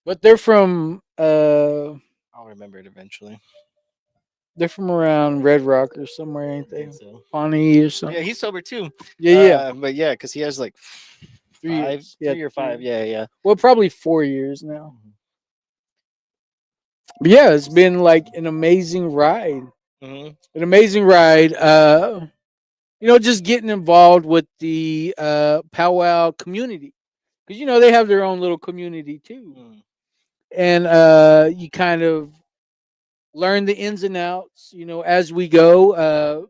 But they're from I'll remember it eventually. they're from around Red Rock or somewhere, ain't I they? think so. Pawnee or something. Yeah, he's sober too. Yeah. But yeah, because he has like 3 years. Yeah, 3 or 5. Yeah. Well, probably 4 years now. Mhm. But yeah, it's been like an amazing ride. Mhm. An amazing ride. Just getting involved with the powwow community. Because they have their own little community too. Mm. And you kind of learn the ins and outs, as we go.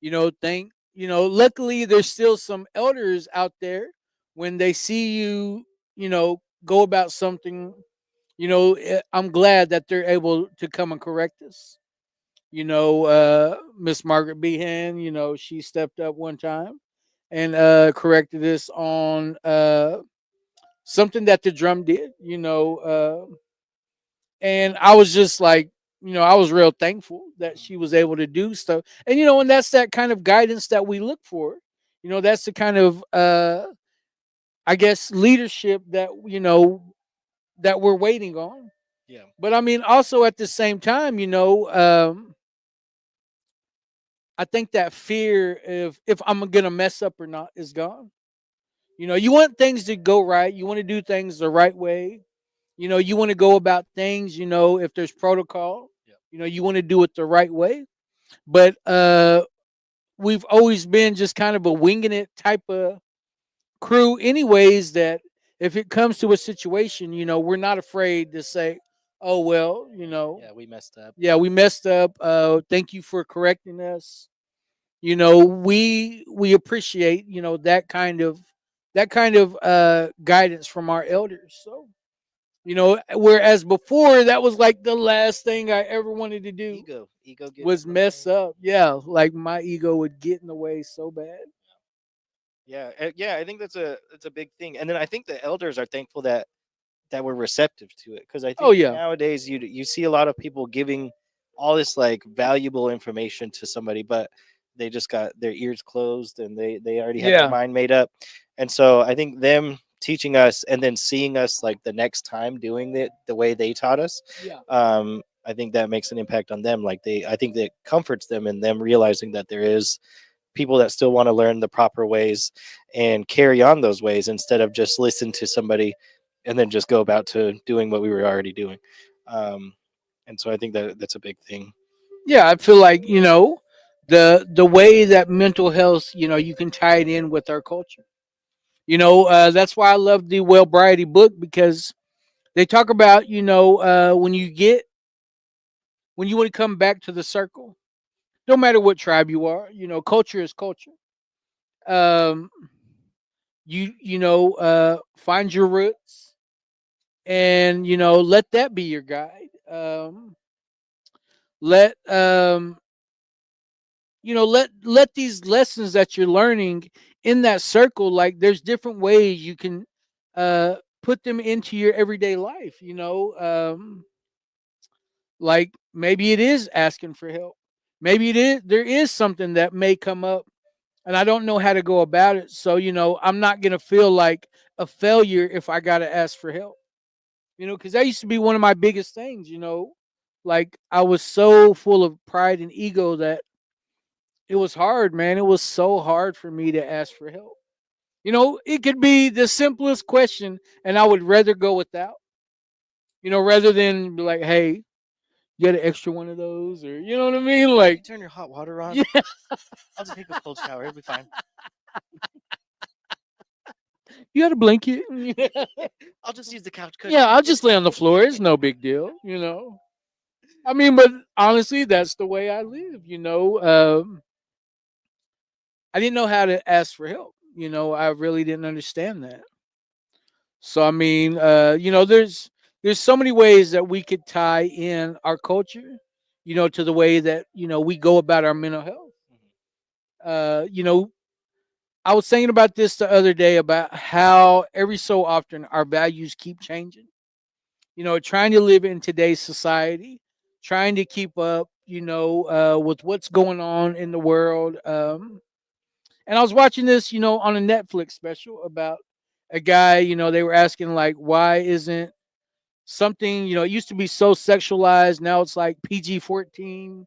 Luckily there's still some elders out there when they see you, go about something, I'm glad that they're able to come and correct us. Miss Margaret Behan, she stepped up one time and corrected us on something that the drum did, and I was just like, I was real thankful that she was able to do stuff. And that's that kind of guidance that we look for. That's the kind of I guess leadership that that we're waiting on. Yeah. But I mean, also at the same time, I think that fear if I'm gonna mess up or not is gone. You want things to go right. You want to do things the right way. You want to go about things. If there's protocol, Yeah. you want to do it the right way. But we've always been just kind of a winging it type of crew, anyways. That if it comes to a situation, we're not afraid to say, "Oh well, Yeah, we messed up. yeah, we messed up. Thank you for correcting us." We appreciate that kind of guidance from our elders. So whereas before that was like the last thing I ever wanted to do Ego gets was in the mess way. up. Yeah, like my ego would get in the way so bad. Yeah, I think that's a big thing. And then I think the elders are thankful that we're receptive to it, because I Oh think yeah. nowadays you see a lot of people giving all this like valuable information to somebody, but they just got their ears closed and they already have Yeah. their mind made up. And so I think them teaching us and then seeing us like the next time doing it the way they taught us, Yeah. I think that makes an impact on them. Like I think that comforts them in them realizing that there is people that still want to learn the proper ways and carry on those ways instead of just listen to somebody and then just go about to doing what we were already doing. And so I think that that's a big thing. Yeah, I feel like, the way that mental health, you can tie it in with our culture. That's why I love the Wellbriety book, because they talk about, when you want to come back to the circle, no matter what tribe you are, culture is culture. Um, find your roots, and let that be your guide. Let let these lessons that you're learning in that circle, like there's different ways you can put them into your everyday life. Like maybe it is asking for help. Maybe there is something that may come up and I don't know how to go about it. So, I'm not going to feel like a failure if I got to ask for help. Because that used to be one of my biggest things. Like I was so full of pride and ego that it was hard, man. It was so hard for me to ask for help. It could be the simplest question, and I would rather go without, rather than be like, hey, you got an extra one of those, or you know what I mean? Can you Like, turn your hot water on? yeah, I'll just take a cold shower. It'll be fine. you got a blanket. I'll just use the couch cushion. Yeah, I'll just lay on the floor. It's no big deal, I mean, but honestly, that's the way I live, I didn't know how to ask for help. I really didn't understand that. So I mean, there's so many ways that we could tie in our culture, to the way that we go about our mental health. Uh, you know, I was thinking about this the other day about how every so often our values keep changing. Trying to live in today's society, trying to keep up, with what's going on in the world. And I was watching this, on a Netflix special about a guy, they were asking like, why isn't something, it used to be so sexualized, now it's like PG-14,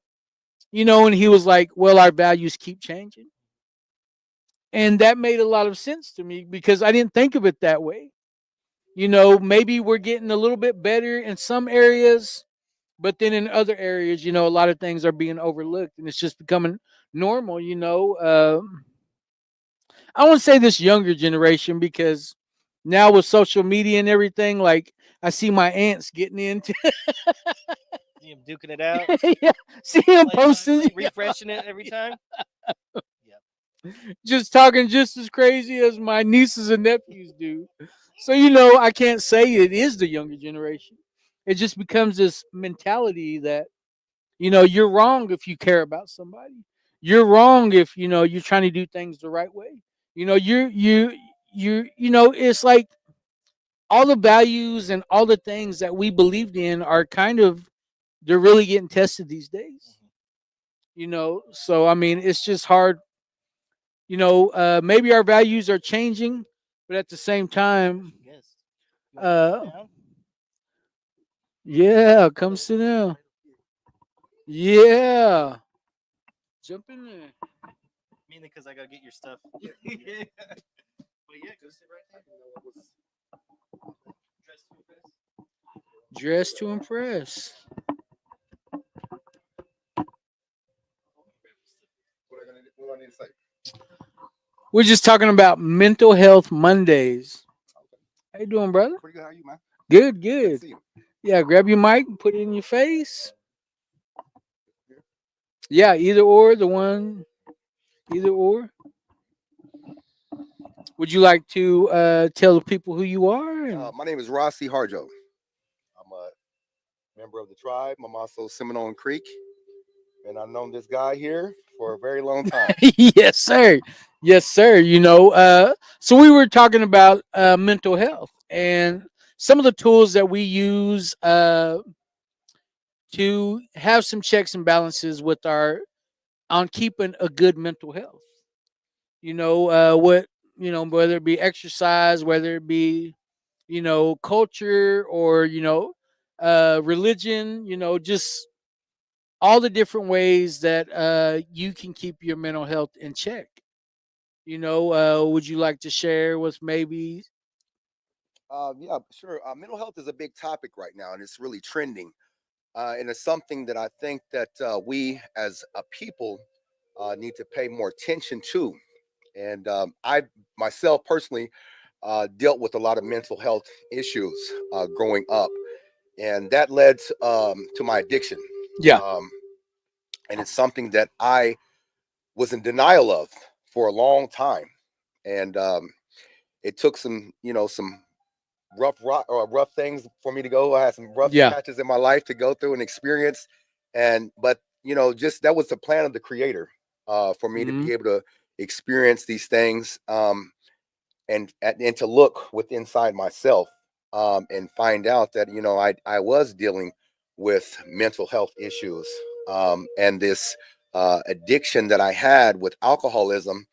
and he was like, well, our values keep changing. And that made a lot of sense to me because I didn't think of it that way. Maybe we're getting a little bit better in some areas, but then in other areas, a lot of things are being overlooked and it's just becoming normal. I want to say this younger generation because now with social media and everything, like I see my aunts getting into See him duking it out, yeah, see him like, posting, like, refreshing it every time. just talking just as crazy as my nieces and nephews do. So I can't say it is the younger generation. It just becomes this mentality that you're wrong if you care about somebody. You're wrong if you're trying to do things the right way. It's like all the values and all the things that we believed in are kind of they're really getting tested these days. So I mean, it's just hard. Maybe our values are changing, but at the same time, Yes. You wanna sit uh, down? yeah, come sit down. Yeah, jump in there. Mainly because I gotta get your stuff. Yeah. But yeah, go sit right there. Dress to impress. Dress to impress. What do I need to say? We're just talking about mental health Mondays. How you doing, brother? Pretty good. How you, man? Good, Good to good. see you. Yeah, grab your mic and put it in your face. Yeah, either or, either or. Would you like to tell the people who you are? My name is Rossi Harjo. I'm a member of the tribe. I'm also Seminole Creek, and I've known this guy here for a very long time. Yes, sir. Yes, sir. So we were talking about mental health and some of the tools that we use to have some checks and balances with our on keeping a good mental health. Whether it be exercise, whether it be culture, or religion, just all the different ways that you can keep your mental health in check. Would you like to share with maybe? Yeah, sure. Mental health is a big topic right now, and it's really trending. And it's something that I think that we as a people need to pay more attention to. And I myself personally dealt with a lot of mental health issues growing up, and that led to my addiction. Yeah. Um, and it's something that I was in denial of for a long time. And it took some rough things for me to go. I had some rough Yeah. patches in my life to go through and experience. And but just that was the plan of the creator for me to Hmm. be able to experience these things, and to look with inside myself, and find out that I was dealing with mental health issues, and this addiction that I had with alcoholism.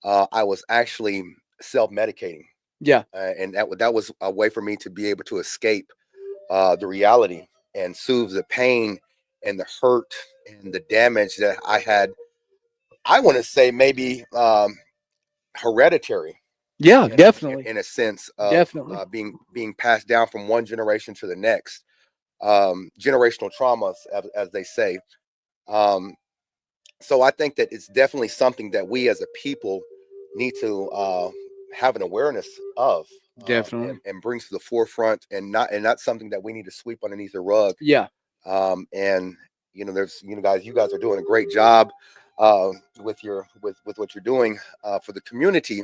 I was actually self-medicating, Yeah. and that was a way for me to be able to escape the reality and soothe the pain and the hurt and the damage that I had. I want to say maybe hereditary Yeah. in, Definitely. in a sense of Definitely. being passed down from one generation to the next. Generational traumas, as they say. Um, so I think that it's definitely something that we as a people need to have an awareness of, Definitely. and bring to the forefront, and not something that we need to sweep underneath the rug. Yeah. And there's you guys are doing a great job uh, with what you're doing for the community,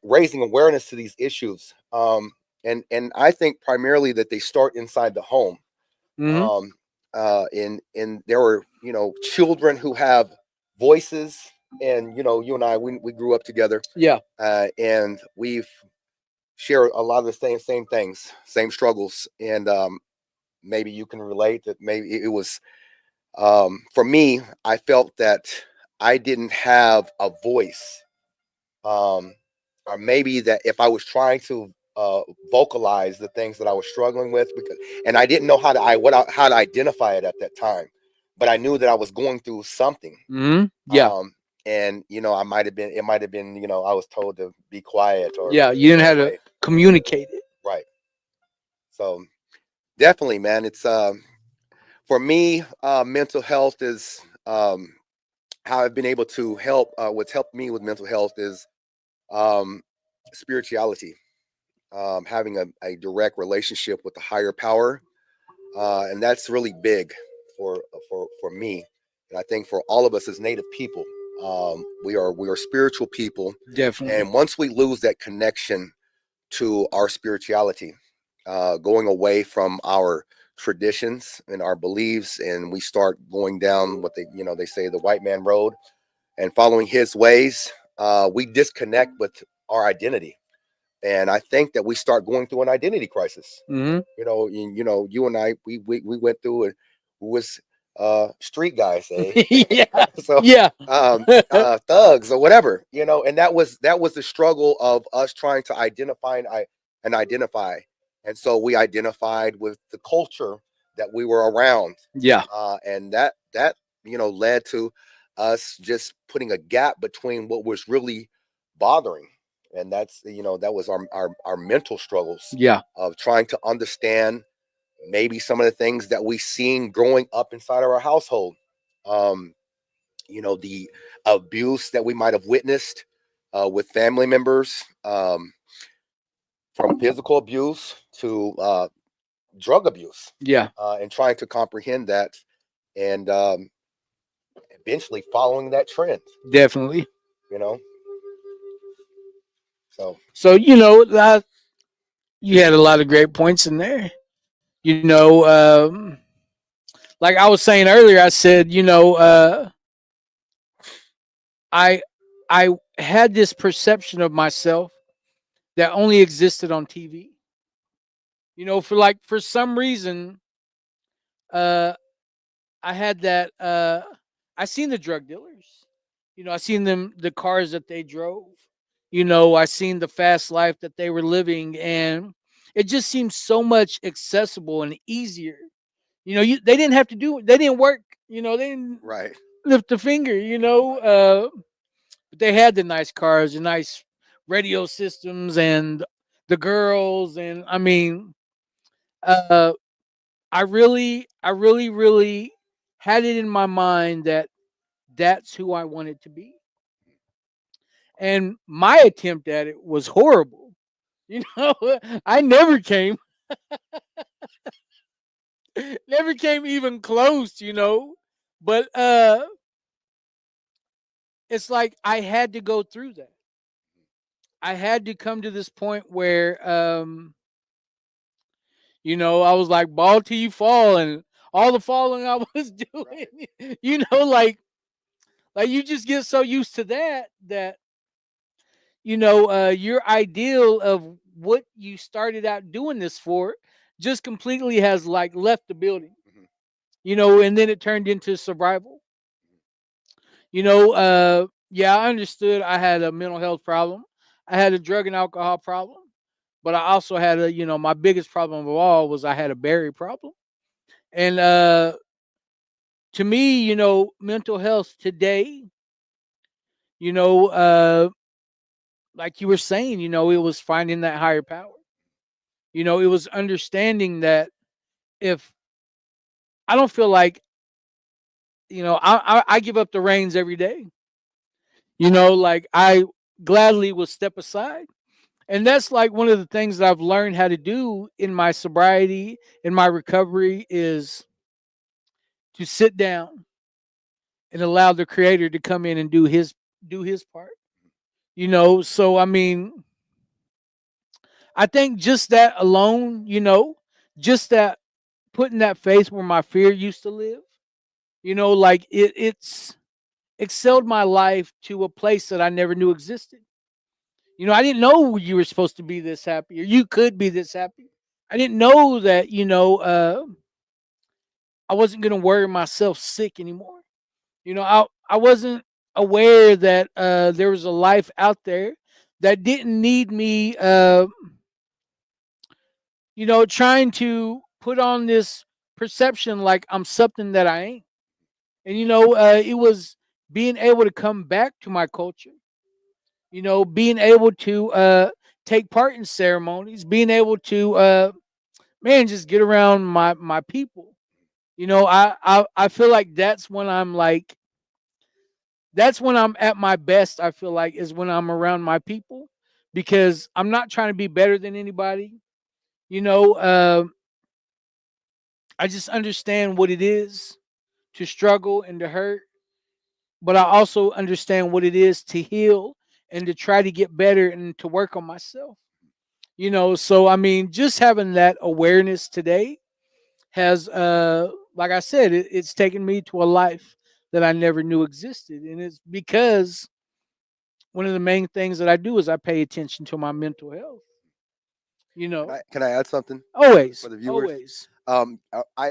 raising awareness to these issues. And I think primarily that they start inside the home. Hmm. Um, and there are children who have voices, and you and I, we grew up together, Yeah. and we've shared a lot of the same things, same struggles, and maybe you can relate that maybe it was, for me, I felt that I didn't have a voice, um, or maybe that if I was trying to vocalize the things that I was struggling with, and I didn't know how to identify it at that time, but I knew that I was going through something. Hmm. Yeah. Um, and it might have been, I was told to be quiet, or Yeah. You didn't have to right, communicate it. right. So definitely, man, it's for me, mental health is, how I've been able to help. What's helped me with mental health is um, spirituality, having a direct relationship with the higher power, and that's really big for me, and I think for all of us as Native people. We are spiritual people, Definitely. and once we lose that connection to our spirituality, going away from our traditions and our beliefs, and we start going down what they say the white man road and following his ways, we disconnect with our identity. And I think that we start going through an identity crisis. Hmm. You and I, we went through it. Was street guys, eh? Yeah. So Yeah. thugs or whatever, and that was the struggle of us trying to identify, and so we identified with the culture that we were around, Yeah. and that led to us just putting a gap between what was really bothering, and that was our mental struggles Yeah. of trying to understand maybe some of the things that we seen growing up inside of our household. um the abuse that we might have witnessed with family members, from physical abuse to drug abuse, Yeah. and trying to comprehend that, and eventually following that trend, Definitely. you know. So So that you had a lot of great points in there. Like I was saying earlier, I said, I I had this perception of myself that only existed on TV. For some reason, uh, I had that I seen the drug dealers. I seen them, the cars that they drove. I seen the fast life that they were living, and it just seems so much accessible and easier. They didn't have to do. They didn't work. They didn't Right. lift a finger. But they had the nice cars, the nice radio systems, and the girls, and I mean, uh, I really had it in my mind that that's who I wanted to be. And my attempt at it was horrible. You know, I never came even close, But it's like I had to go through that. I had to come to this point where I was like ball till you fall, and all the falling I was doing, like you just get so used to that your ideal of what you started out doing this for just completely has like left the building, Mhm. And then it turned into survival. Yeah, I understood I had a mental health problem. I had a drug and alcohol problem, but I also had my biggest problem of all was I had a berry problem. And to me, mental health today, you know, uh, like you were saying, it was finding that higher power. It was understanding that if I don't feel like, I give up the reins every day. Like I gladly will step aside. And that's like one of the things that I've learned how to do in my sobriety, in my recovery, is to sit down and allow the creator to come in and do his part. So I mean, I think just that alone, just that putting that face where my fear used to live, like it's excelled my life to a place that I never knew existed. I didn't know you were supposed to be this happy or you could be this happy. I didn't know that, I wasn't going to worry myself sick anymore. I wasn't aware that there was a life out there that didn't need me, trying to put on this perception like I'm something that I ain't. And, it was being able to come back to my culture, being able to take part in ceremonies, being able to, man, just get around my people. I feel like that's when I'm at my best. I feel like is when I'm around my people, because I'm not trying to be better than anybody. You know, uh, I just understand what it is to struggle and to hurt, but I also understand what it is to heal and to try to get better and to work on myself. So I mean, just having that awareness today has, like I said, it's taken me to a life that I never knew existed, and it's because one of the main things that I do is I pay attention to my mental health. You know, Can I add something always, for the viewers? always.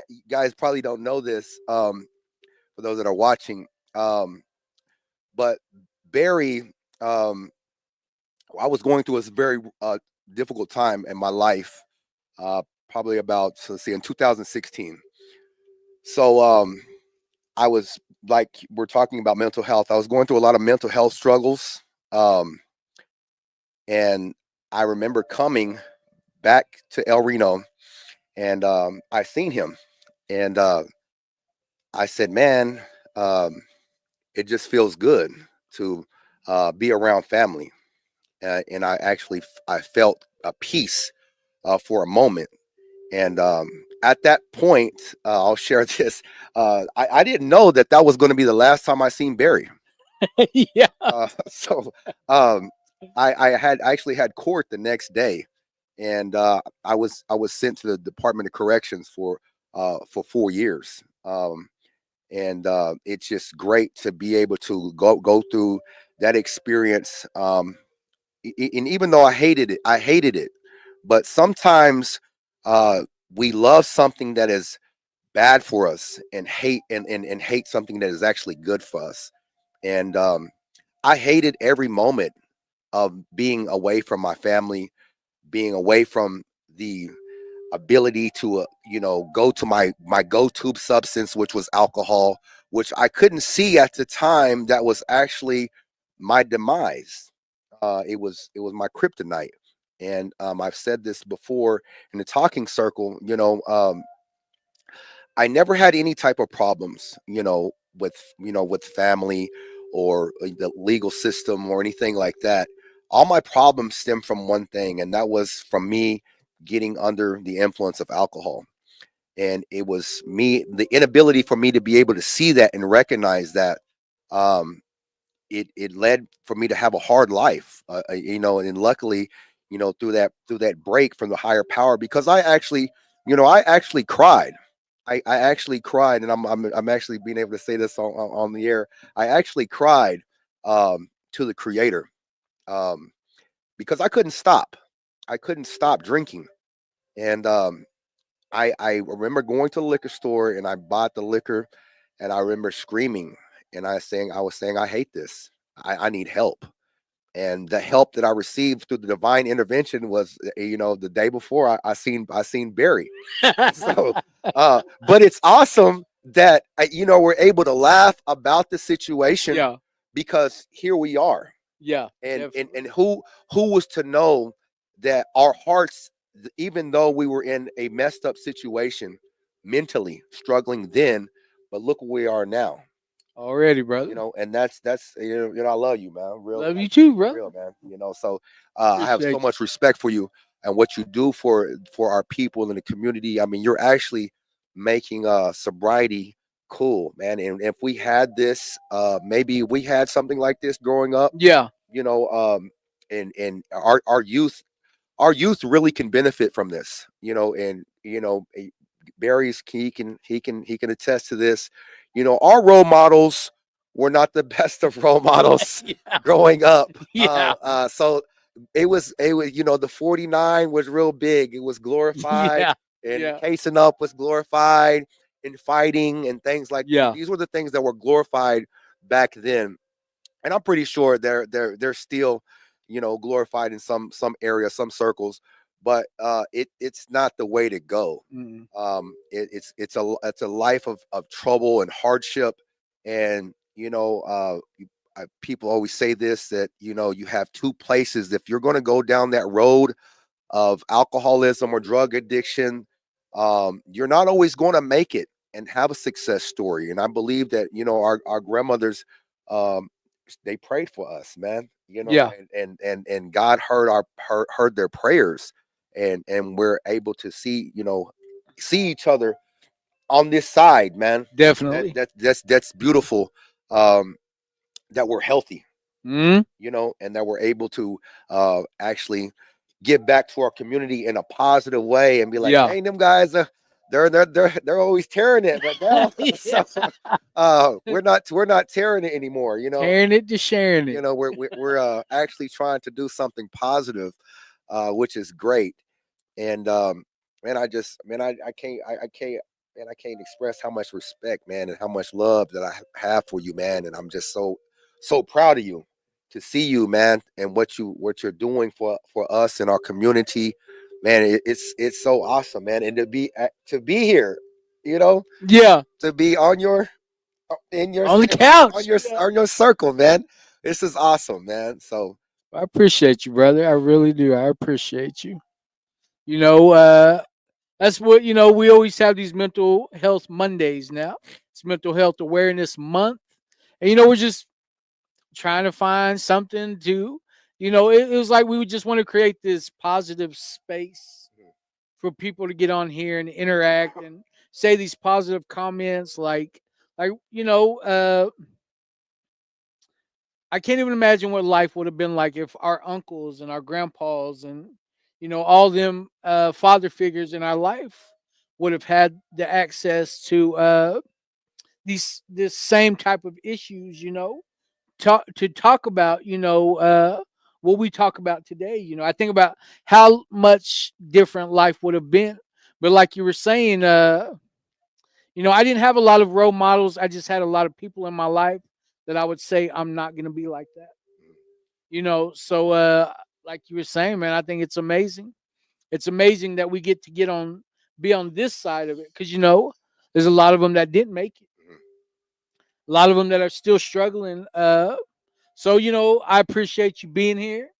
You guys probably don't know this, for those that are watching, but Barry, I was going through a very difficult time in my life, probably about, so let's see, in 2016. So I was, like we're talking about mental health. I was going through a lot of mental health struggles, and I remember coming back to El Reno, and I seen him, and I said, "Man, it just feels good to be around family." And I felt a peace for a moment. And at that point, I'll share this. I didn't know that was going to be the last time I seen Barry. Yeah. So I actually had court the next day, and I was sent to the Department of Corrections for 4 years. And it's just great to be able to go through that experience. And even though I hated it, but sometimes uh, we love something that is bad for us and hate hate something that is actually good for us. And I hated every moment of being away from my family, being away from the ability to go to my go-to substance, which was alcohol, which I couldn't see at the time that was actually my demise. It was my kryptonite. And I've said this before in the talking circle. I never had any type of problems, with family or the legal system or anything like that. All my problems stem from one thing, and that was from me getting under the influence of alcohol. And it was the inability for me to be able to see that and recognize that. Um, it led for me to have a hard life, and luckily, through that break from the higher power, because I actually cried. I actually cried, and I'm actually being able to say this on the air. I actually cried to the Creator, um, because I couldn't stop. I couldn't stop drinking, and I remember going to the liquor store and I bought the liquor, and I remember screaming, and I was saying I hate this. I need help. And the help that I received through the divine intervention was, the day before I seen Barry. So, but it's awesome that we're able to laugh about the situation, Yeah, because here we are. yeah, And who was to know that our hearts, even though we were in a messed up situation, mentally struggling then, but look where we are now. already, brother. And that's I love you, man. Real, Love you like, too, brother. real, man. So I have so Appreciate you. much respect for you and what you do for our people in the community. I mean, you're actually making sobriety cool, man. And if we had this, maybe we had something like this growing up, Yeah, you know and our youth really can benefit from this, and Barry's, he can attest to this. Our role models were not the best of role models yeah, growing up. yeah, So it was the 49 was real big. It was glorified, yeah, and yeah, casing up was glorified, and fighting and things like that. yeah. These were the things that were glorified back then, and I'm pretty sure they're still, glorified in some areas, some circles, but it's not the way to go. Mm. It's a life of trouble and hardship, and people always say this, that you have two places if you're going to go down that road of alcoholism or drug addiction. You're not always going to make it and have a success story. And I believe that our grandmothers, um, they prayed for us, man. Yeah, And God heard their prayers, and we're able to see each other on this side, man. definitely. That's beautiful. Um, that we're healthy, Mm. and that we're able to actually give back to our community in a positive way and be like, Yeah. hey, them guys, they're always tearing it, but now Yeah. so, we're not tearing it anymore. Tearing it to sharing it. We're actually trying to do something positive, which is great. And man, I can't man, I can't express how much respect, man, and how much love that I have for you, man. And I'm just so proud of you, to see you, man, and what you're doing for us and our community, man. It's so awesome, man. And to be here, you know, Yeah. to be on your in your On the on couch. your Yeah. on your circle, man. This is awesome, man. So I appreciate you, brother. I really do. I appreciate you. You know, that's what, we always have these mental health Mondays now. It's mental health awareness month. And we're just trying to find something to, it was like we would just want to create this positive space for people to get on here and interact and say these positive comments, like I can't even imagine what life would have been like if our uncles and our grandpas and all them father figures in our life would have had the access to these this same type of issues, talk about, what we talk about today. I think about how much different life would have been. But like you were saying, I didn't have a lot of role models. I just had a lot of people in my life that I would say I'm not going to be like that. So like you were saying, man, I think it's amazing. It's amazing that we get to be on this side of it, because there's a lot of them that didn't make it. A lot of them that are still struggling. So I appreciate you being here.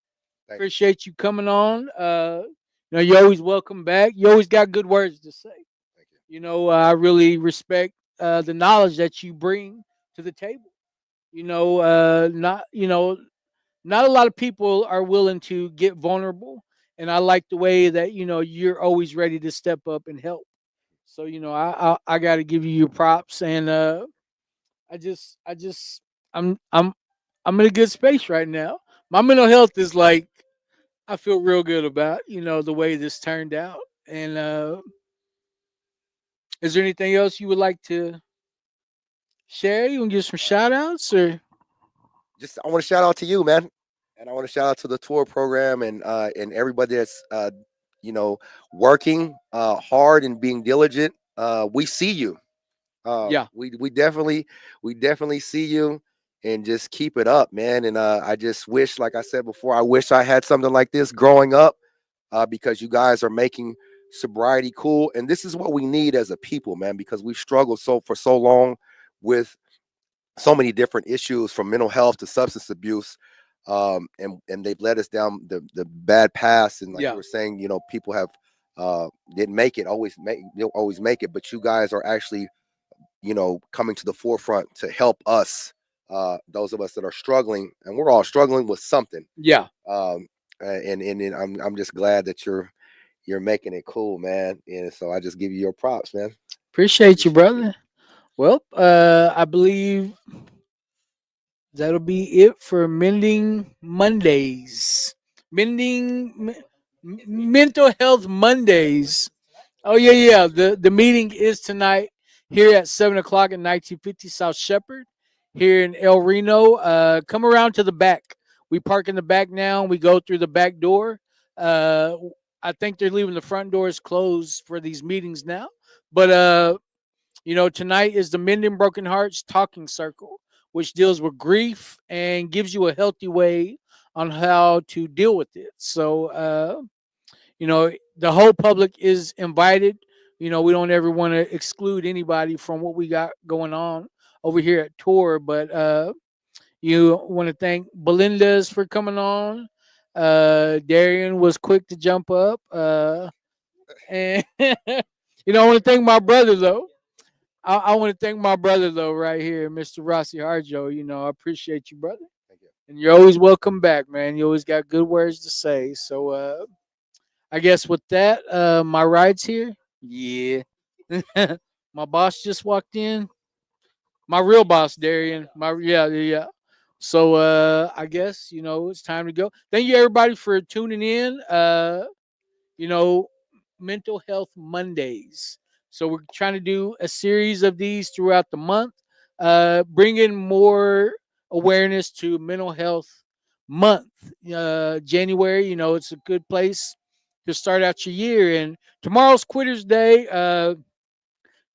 Thank you. Appreciate you coming on. You're always welcome back. You always got good words to say. Thank you. I really respect the knowledge that you bring to the table. Not a lot of people are willing to get vulnerable, and I like the way that you're always ready to step up and help. So I got to give you your props, and I'm in a good space right now. My mental health is like, I feel real good about the way this turned out. And is there anything else you would like to share? You want to give some shout outs, or Just I want to shout out to you, man, and I want to shout out to the tour program and everybody that's working hard and being diligent. We see you. Yeah. We definitely see you, and just keep it up, man. And I just wish, like I said before, I wish I had something like this growing up, because you guys are making sobriety cool, and this is what we need as a people, man, because we've struggled for so long with so many different issues, from mental health to substance abuse, and they've led us down the bad path. And like you were saying, people have didn't make it, always make it, but you guys are actually coming to the forefront to help us, those of us that are struggling, and we're all struggling with something. And I'm just glad that you're making it cool, man. And so I just give you your props, man. Appreciate you, brother. Well, I believe that'll be it for Mending Mondays. Mental Health Mondays. Oh yeah. The meeting is tonight here at 7:00 at 1950 South Shepherd here in El Reno. Come around to the back. We park in the back now. We go through the back door. I think they're leaving the front doors closed for these meetings now. But tonight is the Mending Broken Hearts Talking Circle, which deals with grief and gives you a healthy way on how to deal with it. So, the whole public is invited. We don't ever want to exclude anybody from what we got going on over here at Tour. But you want to thank Belinda's for coming on. Darian was quick to jump up. And, I want to thank my brother, though. I want to thank my brother, though, right here, Mr. Rossi Harjo. I appreciate you, brother. Thank you. And you're always welcome back, man. You always got good words to say. So I guess with that, my ride's here. Yeah. My boss just walked in. My real boss, Darian. Yeah. So I guess, it's time to go. Thank you, everybody, for tuning in. Mental Health Mondays. So we're trying to do a series of these throughout the month, bringing more awareness to Mental Health Month. January, it's a good place to start out your year. And tomorrow's Quitters Day.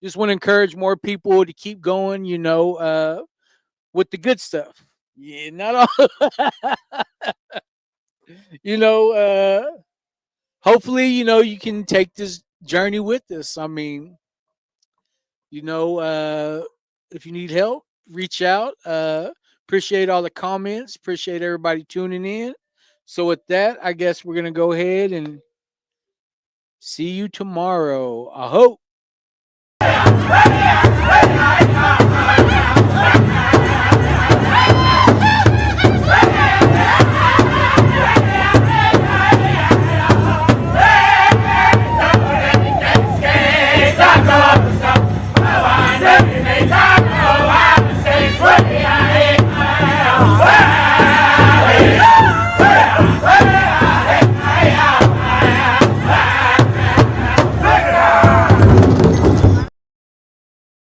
Just want to encourage more people to keep going, with the good stuff. Yeah, not all. Hopefully, you can take this journey with us. I mean, if you need help, reach out. Appreciate all the comments. Appreciate everybody tuning in. So with that, I guess we're going to go ahead and see you tomorrow. I hope.